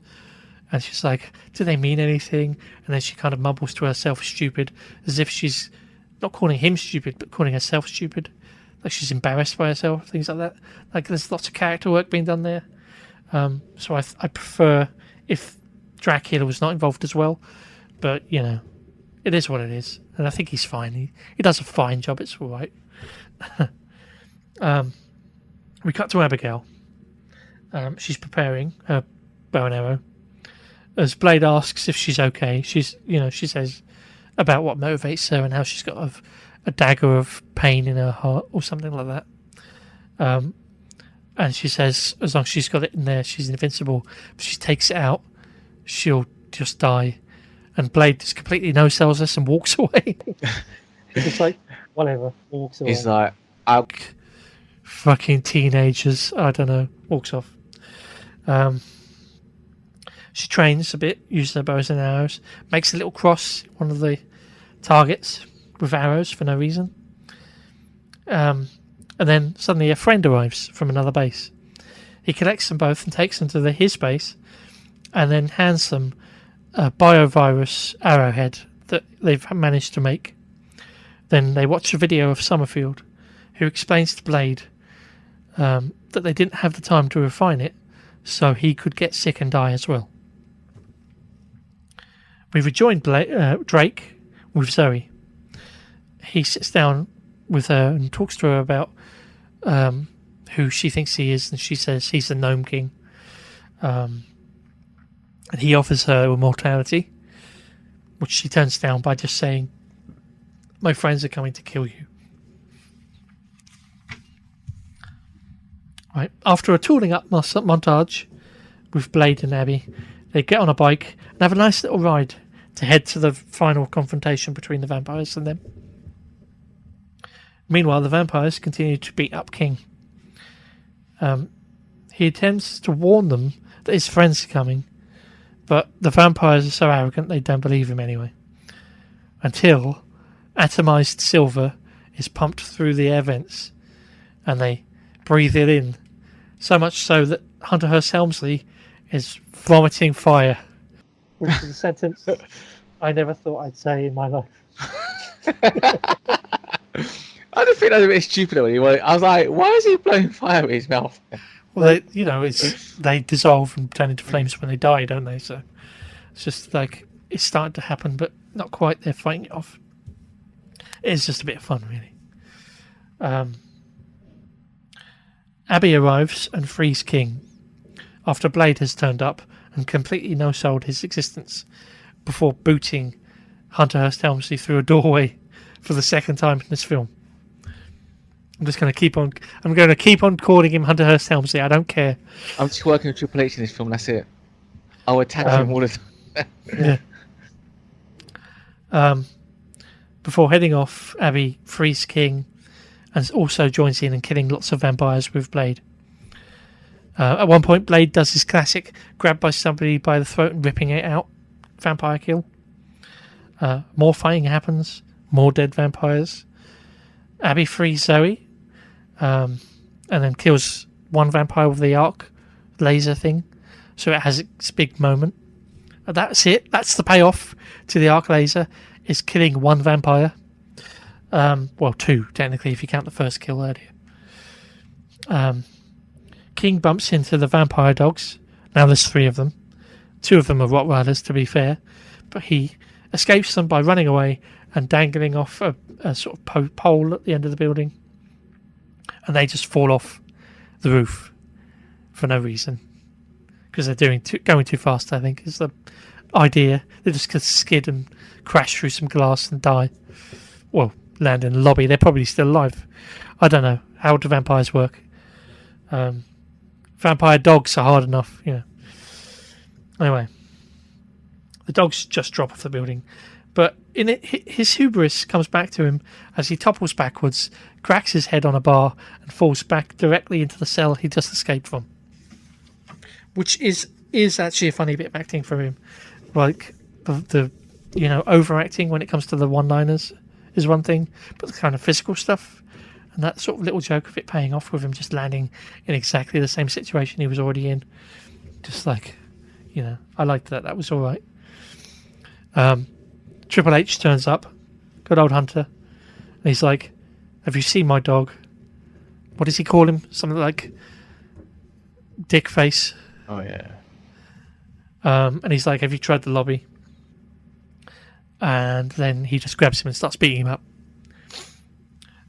And she's like, do they mean anything? And then she kind of mumbles to herself stupid, as if she's not calling him stupid, but calling herself stupid. Like she's embarrassed by herself, things like that. Like there's lots of character work being done there. So I prefer if Dracula was not involved as well. But, you know, it is what it is. And I think he's fine. He does a fine job. It's all right. We cut to Abigail. She's preparing her bow and arrow. As Blade asks if she's okay, she says about what motivates her and how she's got a dagger of pain in her heart or something like that. And she says as long as she's got it in there, she's invincible. If she takes it out, she'll just die. And Blade just completely no-sells us and walks away. It's like, whatever, walks away. He's like, fucking teenagers, I don't know, walks off. She trains a bit, uses her bows and arrows, makes a little cross, one of the targets, with arrows for no reason. And then suddenly a friend arrives from another base. He collects them both and takes them to his base, and then hands them a biovirus arrowhead that they've managed to make. Then they watch a video of Summerfield, who explains to Blade that they didn't have the time to refine it, so he could get sick and die as well. We rejoin Drake with Zoe. He sits down with her and talks to her about who she thinks he is, and she says he's the Gnome King. And he offers her immortality, which she turns down by just saying, my friends are coming to kill you. Right. After a tooling up montage with Blade and Abby, they get on a bike and have a nice little ride to head to the final confrontation between the vampires and them. Meanwhile, the vampires continue to beat up King. He attempts to warn them that his friends are coming, but the vampires are so arrogant they don't believe him anyway. Until atomized silver is pumped through the air vents and they breathe it in. So much so that Hunter Hearst Helmsley is vomiting fire. Which is a sentence I never thought I'd say in my life. I just think that was a bit stupid when he was. I was like, why is he blowing fire with his mouth? Well, they dissolve and turn into flames when they die, don't they? So it's just like it's starting to happen, but not quite. They're fighting it off. It's just a bit of fun, really. Abby arrives and frees King after Blade has turned up and completely no-sold his existence before booting Hunter Hearst Helmsley through a doorway for the second time in this film. I'm going to keep on calling him Hunter Hearst Helmsley. I don't care. I'm just working with Triple H in this film. That's it. I'll attack him all the time. Yeah. Before heading off, Abby frees King and also joins in and killing lots of vampires with Blade. At one point, Blade does his classic grab by somebody by the throat and ripping it out. Vampire kill. More fighting happens. More dead vampires. Abby frees Zoe. And then kills one vampire with the arc laser thing. So it has its big moment. That's it. That's the payoff to the arc laser. Is killing one vampire. Well, two, technically, if you count the first kill earlier. King bumps into the vampire dogs. Now there's 3 of them. 2 of them are Rottweilers, to be fair. But he escapes them by running away and dangling off a sort of pole at the end of the building. And they just fall off the roof for no reason. Because they're going too fast, I think, is the idea. They just skid and crash through some glass and die. Well, land in the lobby. They're probably still alive. I don't know. How do vampires work? Vampire dogs are hard enough, you know. Anyway, the dogs just drop off the building, but in it, his hubris comes back to him as he topples backwards, cracks his head on a bar, and falls back directly into the cell he just escaped from. Which is actually a funny bit of acting for him. Like the overacting when it comes to the one-liners is one thing, but the kind of physical stuff and that sort of little joke of it paying off with him just landing in exactly the same situation he was already in, just like, I liked that. That was all right. Triple H turns up, good old Hunter, and he's like, "Have you seen my dog?" What does he call him? Something like Dick Face. Oh yeah. And he's like, "Have you tried the lobby?" And then he just grabs him and starts beating him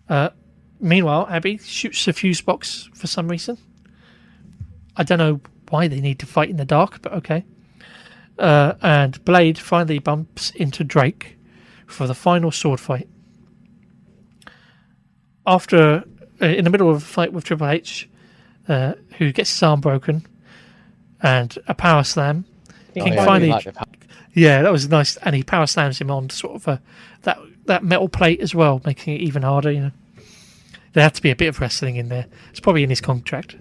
up. Meanwhile, Abby shoots a fuse box for some reason. I don't know why they need to fight in the dark, but okay. And Blade finally bumps into Drake for the final sword fight. After, in the middle of a fight with Triple H, who gets his arm broken, and a power slam, King finally... Yeah, that was nice. And he power slams him on sort of that metal plate as well, making it even harder, There had to be a bit of wrestling in there. It's probably in his contract.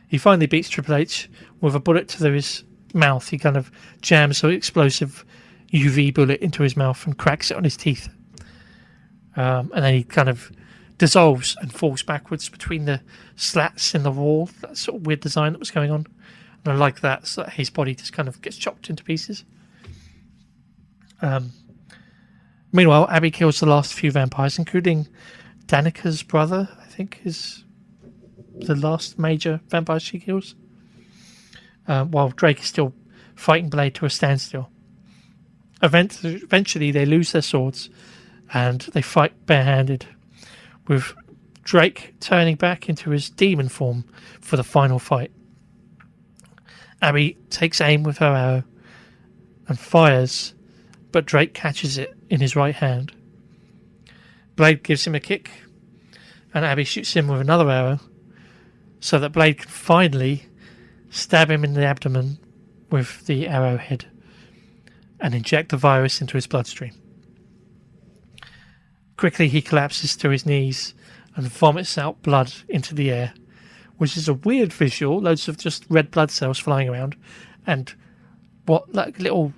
He finally beats Triple H with a bullet to his mouth. He kind of jams an explosive UV bullet into his mouth and cracks it on his teeth. And then he kind of dissolves and falls backwards between the slats in the wall. That sort of weird design that was going on. And I like that, so that his body just kind of gets chopped into pieces. Meanwhile, Abby kills the last few vampires, including Danica's brother, I think, is the last major vampire she kills. While Drake is still fighting Blade to a standstill. Eventually, they lose their swords and they fight barehanded, with Drake turning back into his demon form for the final fight. Abby takes aim with her arrow and fires, but Drake catches it in his right hand. Blade gives him a kick, and Abby shoots him with another arrow, so that Blade can finally stab him in the abdomen with the arrowhead and inject the virus into his bloodstream. Quickly, he collapses to his knees and vomits out blood into the air, which is a weird visual. Loads of just red blood cells flying around, and like little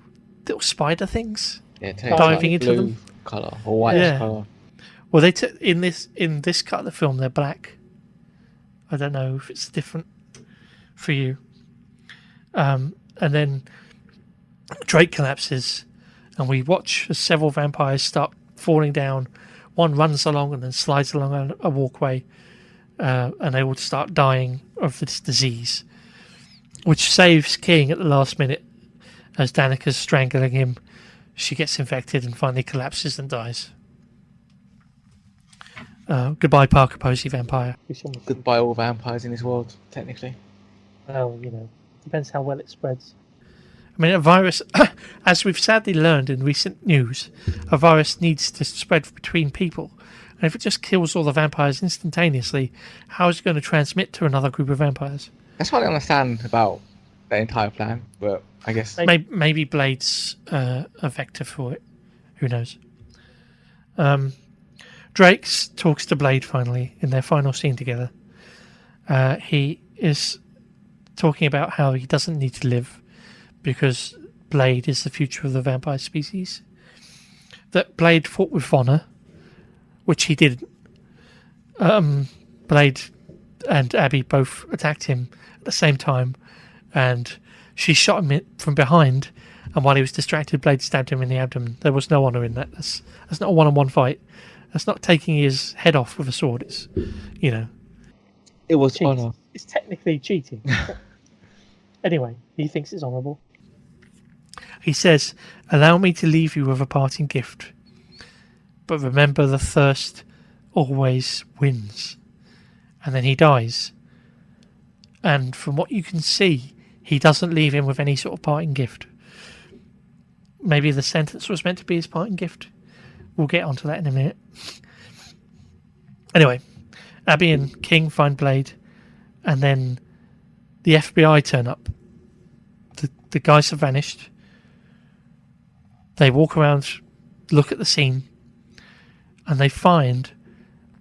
spider things diving into them. Color or white color. Well, in this cut of the film, they're black. I don't know if it's different for you. And then Drake collapses, and we watch as several vampires start falling down. One runs along and then slides along a walkway, and they all start dying of this disease, which saves King at the last minute as Danica's strangling him. She gets infected and finally collapses and dies. Goodbye, Parker Posey vampire. Goodbye, all vampires in this world, technically. Well, depends how well it spreads. I mean, a virus, as we've sadly learned in recent news, a virus needs to spread between people. And if it just kills all the vampires instantaneously, how is it going to transmit to another group of vampires? That's what I understand about the entire plan, but I guess... Maybe Blade's a vector for it. Who knows? Drake talks to Blade finally in their final scene together. He is talking about how he doesn't need to live because Blade is the future of the vampire species. That Blade fought with Honor, which he didn't. Blade and Abby both attacked him at the same time, and she shot him from behind, and while he was distracted, Blade stabbed him in the abdomen. There was no honor in that. That's not a one-on-one fight. That's not taking his head off with a sword. It's, It was honor. It's technically cheating. Anyway, he thinks it's honourable. He says, "Allow me to leave you with a parting gift. But remember, the thirst always wins." And then he dies. And from what you can see, he doesn't leave him with any sort of parting gift. Maybe the sentence was meant to be his parting gift. We'll get onto that in a minute. Anyway, Abby and King find Blade, and then the FBI turn up. The guys have vanished. They walk around, look at the scene, and they find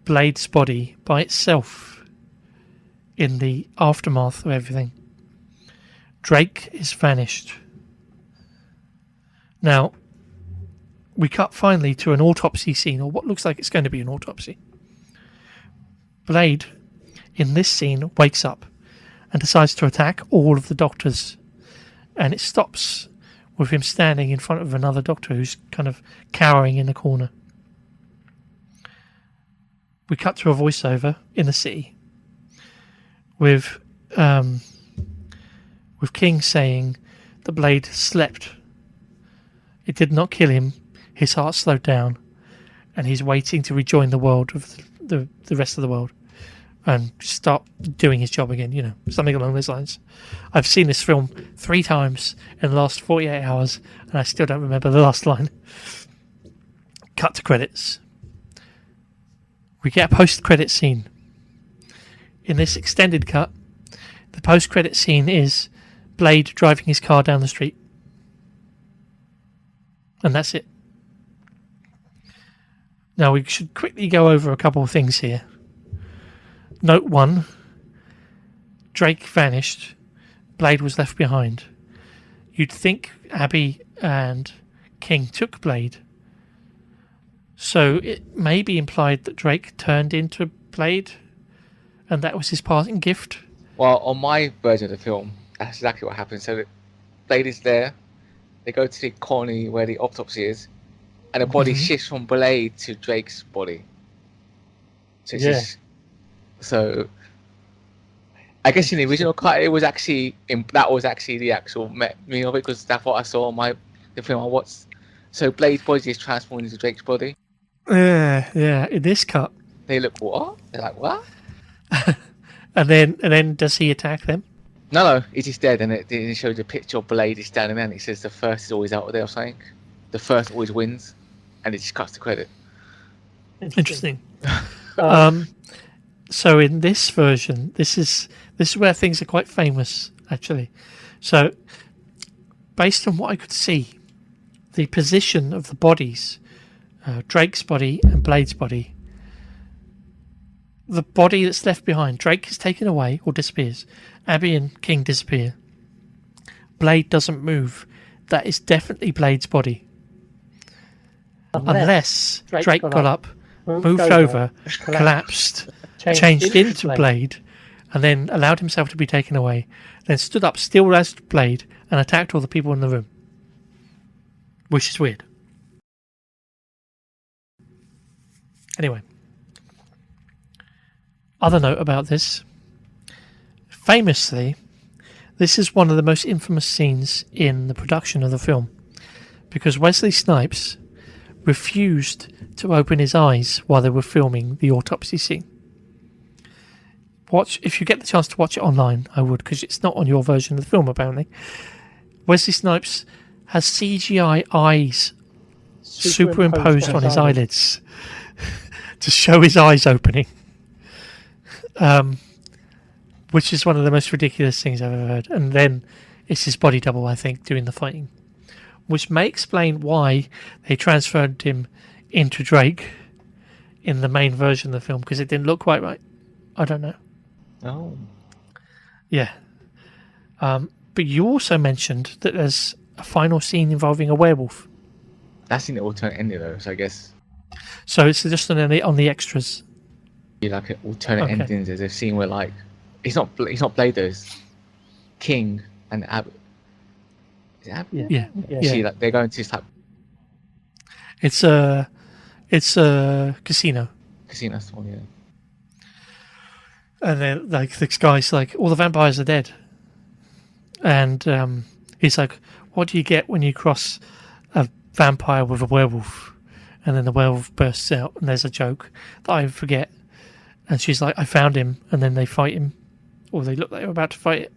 Blade's body by itself in the aftermath of everything. Drake is vanished. Now, we cut finally to an autopsy scene, or what looks like it's going to be an autopsy. Blade, in this scene, wakes up and decides to attack all of the doctors. And it stops with him standing in front of another doctor who's kind of cowering in a corner. We cut to a voiceover in the city with King saying the Blade slept. It did not kill him. His heart slowed down, and he's waiting to rejoin the world of the rest of the world and start doing his job again, you know, something along those lines. I've seen this film 3 times in the last 48 hours, and I still don't remember the last line. Cut to credits. We get a post-credit scene. In this extended cut, the post-credit scene is Blade driving his car down the street. And that's it. Now we should quickly go over a couple of things here. Note 1. Drake vanished. Blade was left behind. You'd think Abby and King took Blade. So it may be implied that Drake turned into Blade and that was his parting gift. Well, on my version of the film, that's exactly what happens. So Blade is there. They go to the corner where the autopsy is, and the body shifts from Blade to Drake's body. So, so I guess in the original cut, it was actually that was actually the actual meaning of it, because that's what I saw on the film I watched. So Blade's body is transformed into Drake's body. Yeah. In this cut, they look what? They're like what? and then does he attack them? No, he's just dead, and it shows a picture of Blade is standing there, and it says the first is always out there or something. The first always wins, and it just cuts the credit. Interesting. So in this version, this is where things are quite famous, actually. So, based on what I could see, the position of the bodies, Drake's body and Blade's body, the body that's left behind, Drake is taken away or disappears. Abby and King disappear. Blade doesn't move. That is definitely Blade's body. Unless Drake got up, moved over, collapsed, changed into Blade, and then allowed himself to be taken away, then stood up still as Blade and attacked all the people in the room. Which is weird. Anyway. Other note about this. Famously, this is one of the most infamous scenes in the production of the film, because Wesley Snipes refused to open his eyes while they were filming the autopsy scene. If you get the chance to watch it online, I would, because it's not on your version of the film apparently. Wesley Snipes has CGI eyes superimposed on his eyelids to show his eyes opening. Which is one of the most ridiculous things I've ever heard. And then it's his body double, I think, doing the fighting. Which may explain why they transferred him into Drake in the main version of the film, because it didn't look quite right. I don't know. Oh. Yeah. But you also mentioned that there's a final scene involving a werewolf. That's in the alternate ending, though, so I guess. So it's just on the extras. Like an alternate endings, there's a scene where like it's not Blade, though, it's King and Abby. Is it Abby? Yeah. See, like they're going to this type. It's a casino. Casino, that's the one, yeah. And then like this guy's like, all the vampires are dead, and he's like, what do you get when you cross a vampire with a werewolf? And then the werewolf bursts out, and there's a joke that I forget. And she's like, I found him, and then they fight him, or they look like they're about to fight it.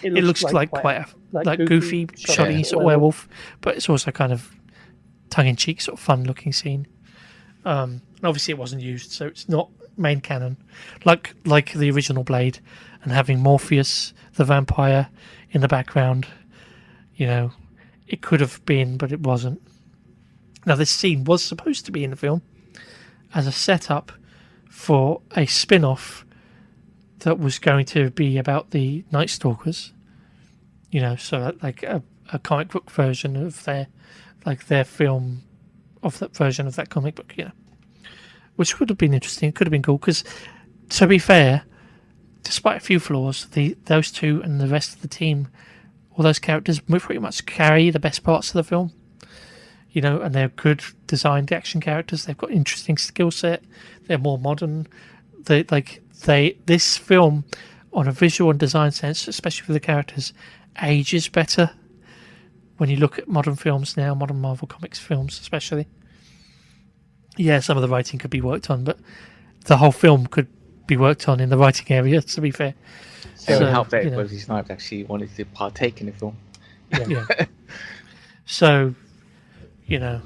It looks like quite a goofy, shoddy sort of werewolf, but it's also kind of tongue-in-cheek, sort of fun-looking scene. And obviously, it wasn't used, so it's not main canon, like the original Blade. and having Morpheus, the vampire, in the background. You know, it could have been, but it wasn't. Now, this scene was supposed to be in the film as a setup for a spin-off that was going to be about the Night Stalkers. You know, so like a comic book version of their film, of that version of that comic book, you know. Which would have been interesting. It could have been cool because, to be fair, despite a few flaws, those two and the rest of the team, all those characters pretty much carry the best parts of the film. You know, and they're good designed action characters. They've got interesting skill set. They're more modern. This film, on a visual and design sense, especially for the characters, ages better when you look at modern films now, modern Marvel Comics films especially. Yeah, some of the writing could be worked on, but the whole film could be worked on in the writing area, to be fair. It would help that you know. Wesley Snipes actually wanted to partake in the film. Yeah. So, you know,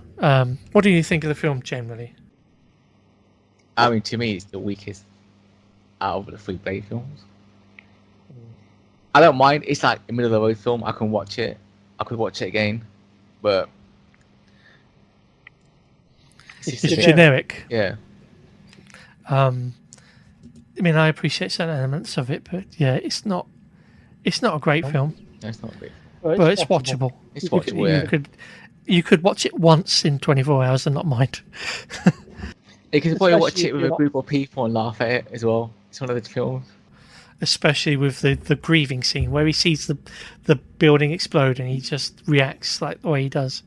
what do you think of the film generally? I mean, to me, it's the weakest out of the three Blade films. I don't mind. It's like a middle of the road film. I can watch it. I could watch it again, but It's generic. Yeah. I mean, I appreciate certain elements of it, but yeah, it's not a great film, No, it's not big. but it's watchable. It's watchable. Yeah. You could watch it once in 24 hours and not mind. You can probably watch Especially it with if a you're group of people and laugh at it as well. It's one of the films. Especially with the grieving scene where he sees the building explode and he just reacts like the way he does.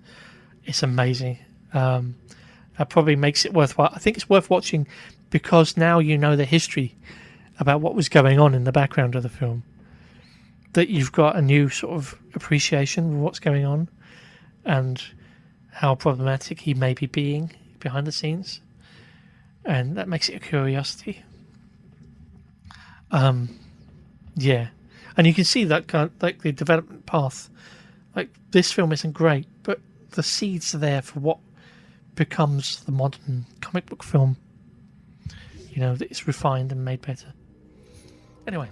It's amazing. That probably makes it worthwhile. I think it's worth watching because now you know the history about what was going on in the background of the film. That you've got a new sort of appreciation of what's going on and how problematic he may be being behind the scenes. And that makes it a curiosity. Yeah. And you can see that kind of, like the development path. Like this film isn't great, but the seeds are there for what becomes the modern comic book film. You know, that it's refined and made better. Anyway.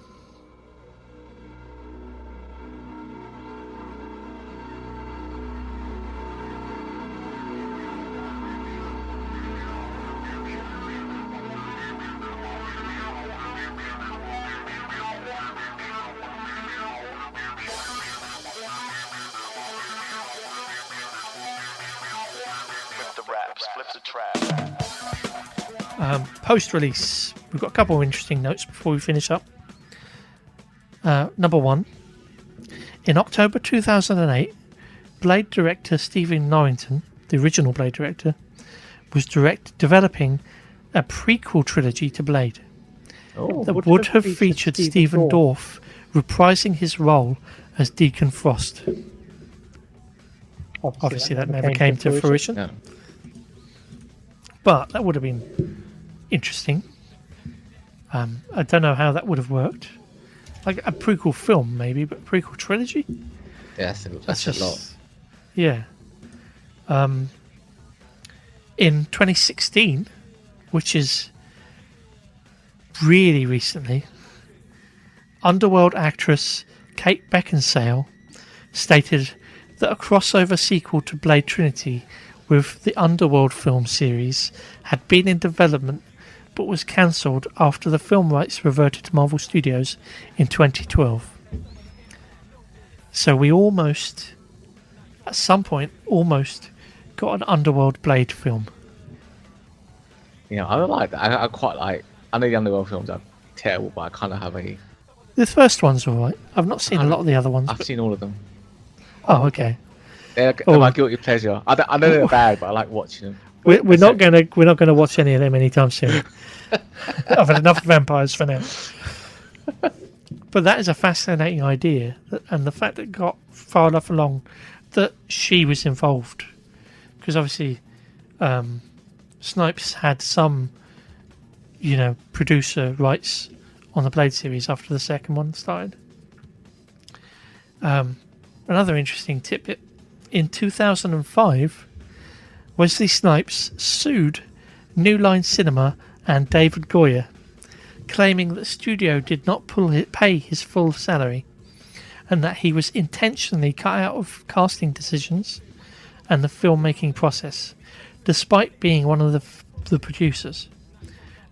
Post-release, we've got a couple of interesting notes before we finish up. Number one, in October 2008, Blade director Stephen Norrington, the original Blade director, was developing a prequel trilogy to Blade that would have featured Stephen Dorff reprising his role as Deacon Frost. Obviously, that never came to fruition. No. But that would have been interesting. I don't know how that would have worked. Like a prequel film, maybe, but a prequel trilogy? Yeah, that's just a lot. Yeah. In 2016, which is really recently, Underworld actress Kate Beckinsale stated that a crossover sequel to Blade Trinity with the Underworld film series had been in development but was cancelled after the film rights reverted to Marvel Studios in 2012. So we almost, at some point, got an Underworld Blade film. Yeah, I like that. I quite like. I know the Underworld films are terrible, but I kind of have a. The first one's alright. I've not seen a lot of the other ones. I've seen all of them. Oh, okay. They're my guilty pleasure. I know they're bad, but I like watching them. We're not gonna watch any of them anytime soon. I've had enough vampires for now. But that is a fascinating idea, and the fact that it got far enough along that she was involved, because obviously Snipes had some, producer rights on the Blade series after the second one started. Another interesting tidbit: in 2005, Wesley Snipes sued New Line Cinema and David Goyer claiming that the studio did not pay his full salary and that he was intentionally cut out of casting decisions and the filmmaking process, despite being one of the producers,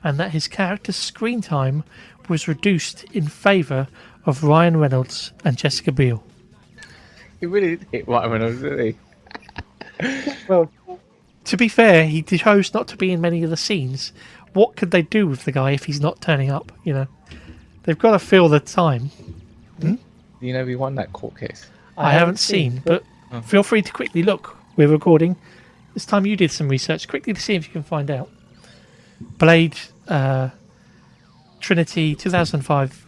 and that his character's screen time was reduced in favour of Ryan Reynolds and Jessica Biel. He really did hit Ryan Reynolds, didn't he? Well, To be fair, he chose not to be in many of the scenes. What could they do with the guy if he's not turning up, you know? They've got to fill the time. Do you know he won that court case? I haven't seen, but feel free to quickly look. We're recording. This time you did some research quickly to see if you can find out. Blade, Trinity, 2005,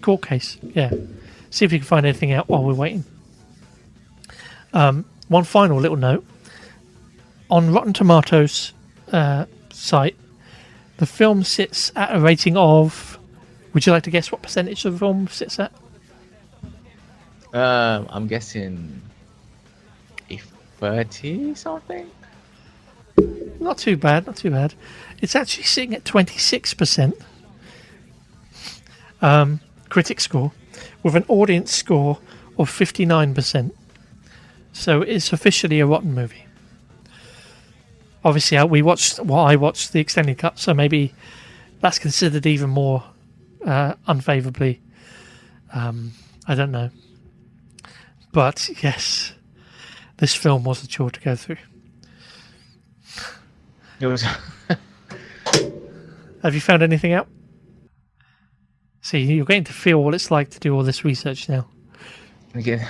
court case. Yeah. See if you can find anything out while we're waiting. One final little note. On Rotten Tomatoes site, the film sits at a rating of... Would you like to guess what percentage of the film sits at? I'm guessing 30 something. Not too bad, not too bad. It's actually sitting at 26%. Critic score, with an audience score of 59%. So it's officially a rotten movie. Obviously, I watched the extended cut, so maybe that's considered even more unfavourably. I don't know. But yes, this film was a chore to go through. It was. Have you found anything out? See, you're getting to feel what it's like to do all this research now. Again.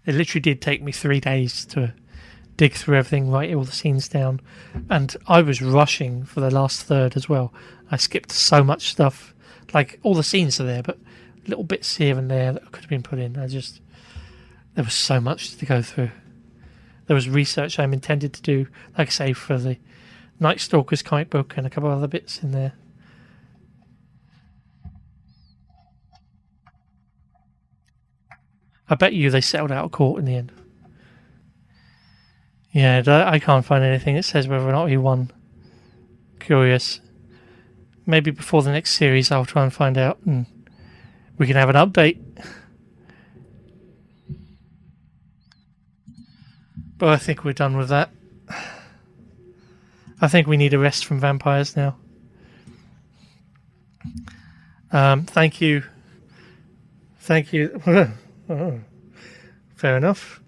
It literally did take me 3 days to dig through everything, write all the scenes down, and I was rushing for the last third as well. I skipped so much stuff. Like, all the scenes are there, but little bits here and there that could have been put in. There was so much to go through. There was research I'm intended to do, like I say, for the Night Stalkers comic book and a couple of other bits in there. I bet you they settled out of court in the end. Yeah, I can't find anything that says whether or not he won. Curious. Maybe before the next series I'll try and find out and we can have an update. But I think we're done with that. I think we need a rest from vampires now. Thank you. Thank you. Oh, fair enough.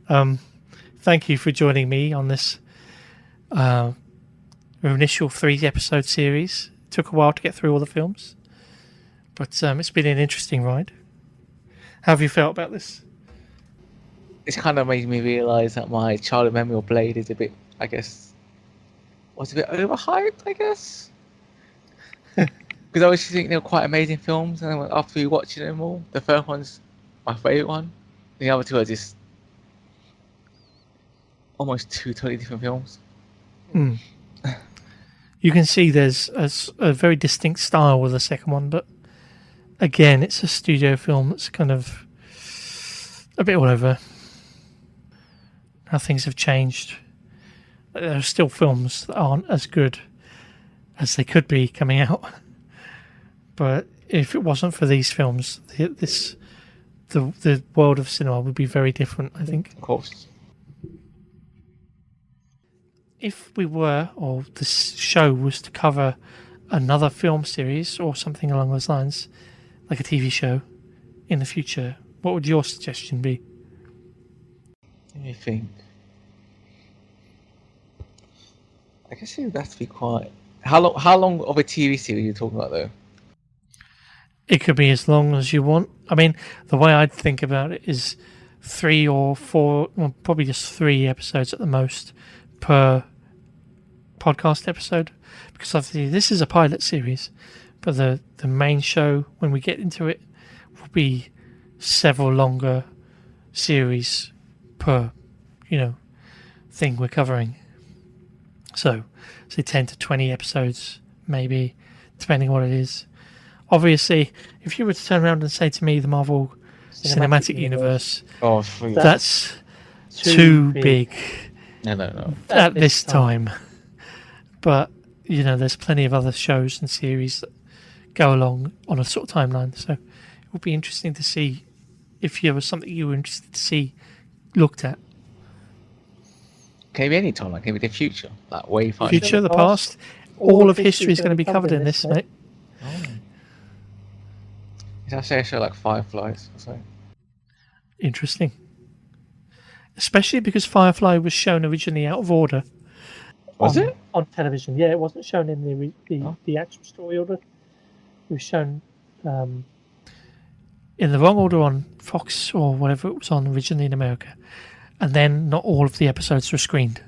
Thank you for joining me on this initial 3-episode series. It took a while to get through all the films, but it's been an interesting ride. How have you felt about this? It's kind of made me realise that my childhood memory of Blade is a bit, I guess, was a bit overhyped, I guess. Because I always think they were quite amazing films, and then after watching them all, the first one's my favourite one. The other two are just almost two totally different films. You can see there's a very distinct style with the second one, but again, it's a studio film that's kind of a bit all over. How things have changed. There are still films that aren't as good as they could be coming out. But if it wasn't for these films, the world of cinema would be very different, I think. Of course. If we were, or this show was to cover another film series or something along those lines, like a TV show, in the future, what would your suggestion be? Let me think. I guess it would have to be quite... How long of a TV series are you talking about, though? It could be as long as you want. I mean, the way I'd think about it is 3 or 4, well, probably just 3 episodes at the most per podcast episode. Because obviously this is a pilot series, but the main show, when we get into it, will be several longer series per, thing we're covering. So, say 10 to 20 episodes, maybe, depending on what it is. Obviously, if you were to turn around and say to me the Marvel Cinematic Universe, Oh, that's too big. No. at this time. But, you know, there's plenty of other shows and series that go along on a sort of timeline. So it will be interesting to see if there was something you were interested to see looked at. Can it be any time? Like, can it be the future? Like, way far. Future, the past, all of history is going to be covered in this, mate. Is that say a show like Fireflies or something? Interesting. Especially because Firefly was shown originally out of order. Was it? On television? Yeah, it wasn't shown in the actual story order. It was shown in the wrong order on Fox or whatever it was on originally in America. And then not all of the episodes were screened.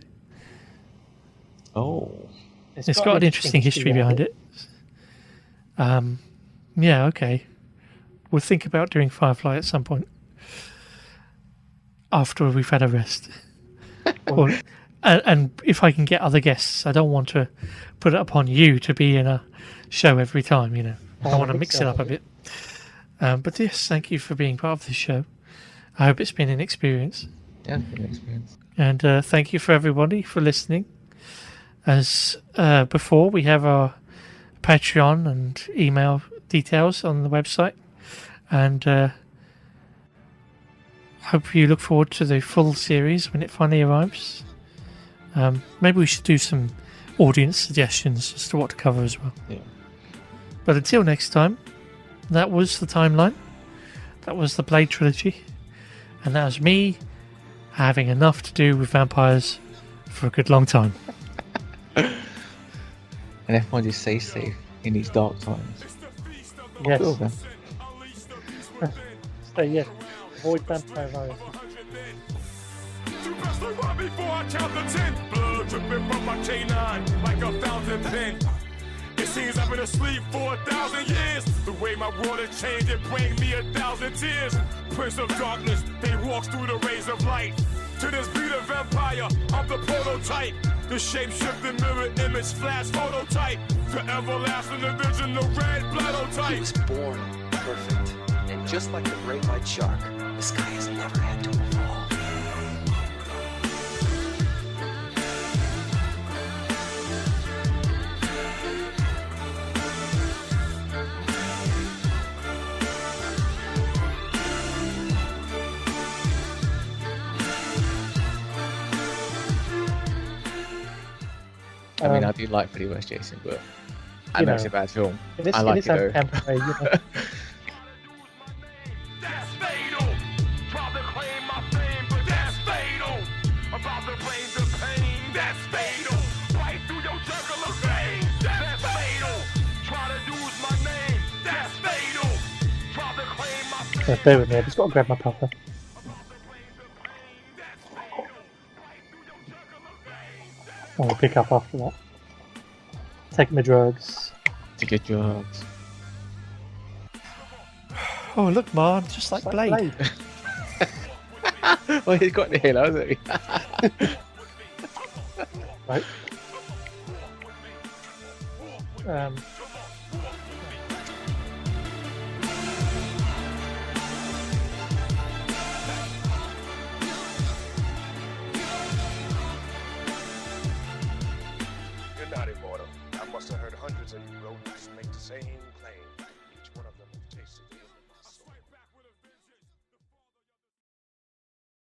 Oh. It's got an interesting history behind it. Yeah, okay. We'll think about doing Firefly at some point. After we've had a rest. And if I can get other guests, I don't want to put it upon you to be in a show every time, you know. I want to mix it up a bit. But yes, thank you for being part of this show. I hope it's been an experience. Yeah, it's been an experience. And thank you for everybody for listening. As before, we have our Patreon and email details on the website. And hope you look forward to the full series when it finally arrives. Maybe we should do some audience suggestions as to what to cover as well. Yeah. But until next time, that was the timeline. That was the Blade trilogy. And that was me having enough to do with vampires for a good long time. And everyone just stay safe in these dark times. Yes. Cool, man. So yeah, avoid vampire viruses. Before I count the 10, blood dripping from my canine like a fountain pen. It seems I've been asleep for 1,000 years. The way my world has changed, it brings me 1,000 tears. Prince of darkness, they walk through the rays of light. To this beat of vampire, I'm the prototype. The shape-shifting mirror image flash phototype. The everlasting original red blood He was born perfect. And just like the great white shark, the sky has never had to evolve. I mean, I do like pretty much Jason, but I know it's a bad film. I like it though. Temporary, you know. That's fatal. Try to claim my fame, but that's fatal. About to bring the pain, that's fatal. Right through your jugular vein, that's fatal. Try to use my name, that's fatal. Try to claim my fame. Yeah, bear with me, I've just got to grab my puffer. I'll pick up after that. Take my drugs. To get drugs. Oh, look, Marn, just like Blade. Well, he's got the hill, hasn't he? Right. You're not immortal. I must have heard hundreds of you rodents make the same claim. Each one of them have tasted the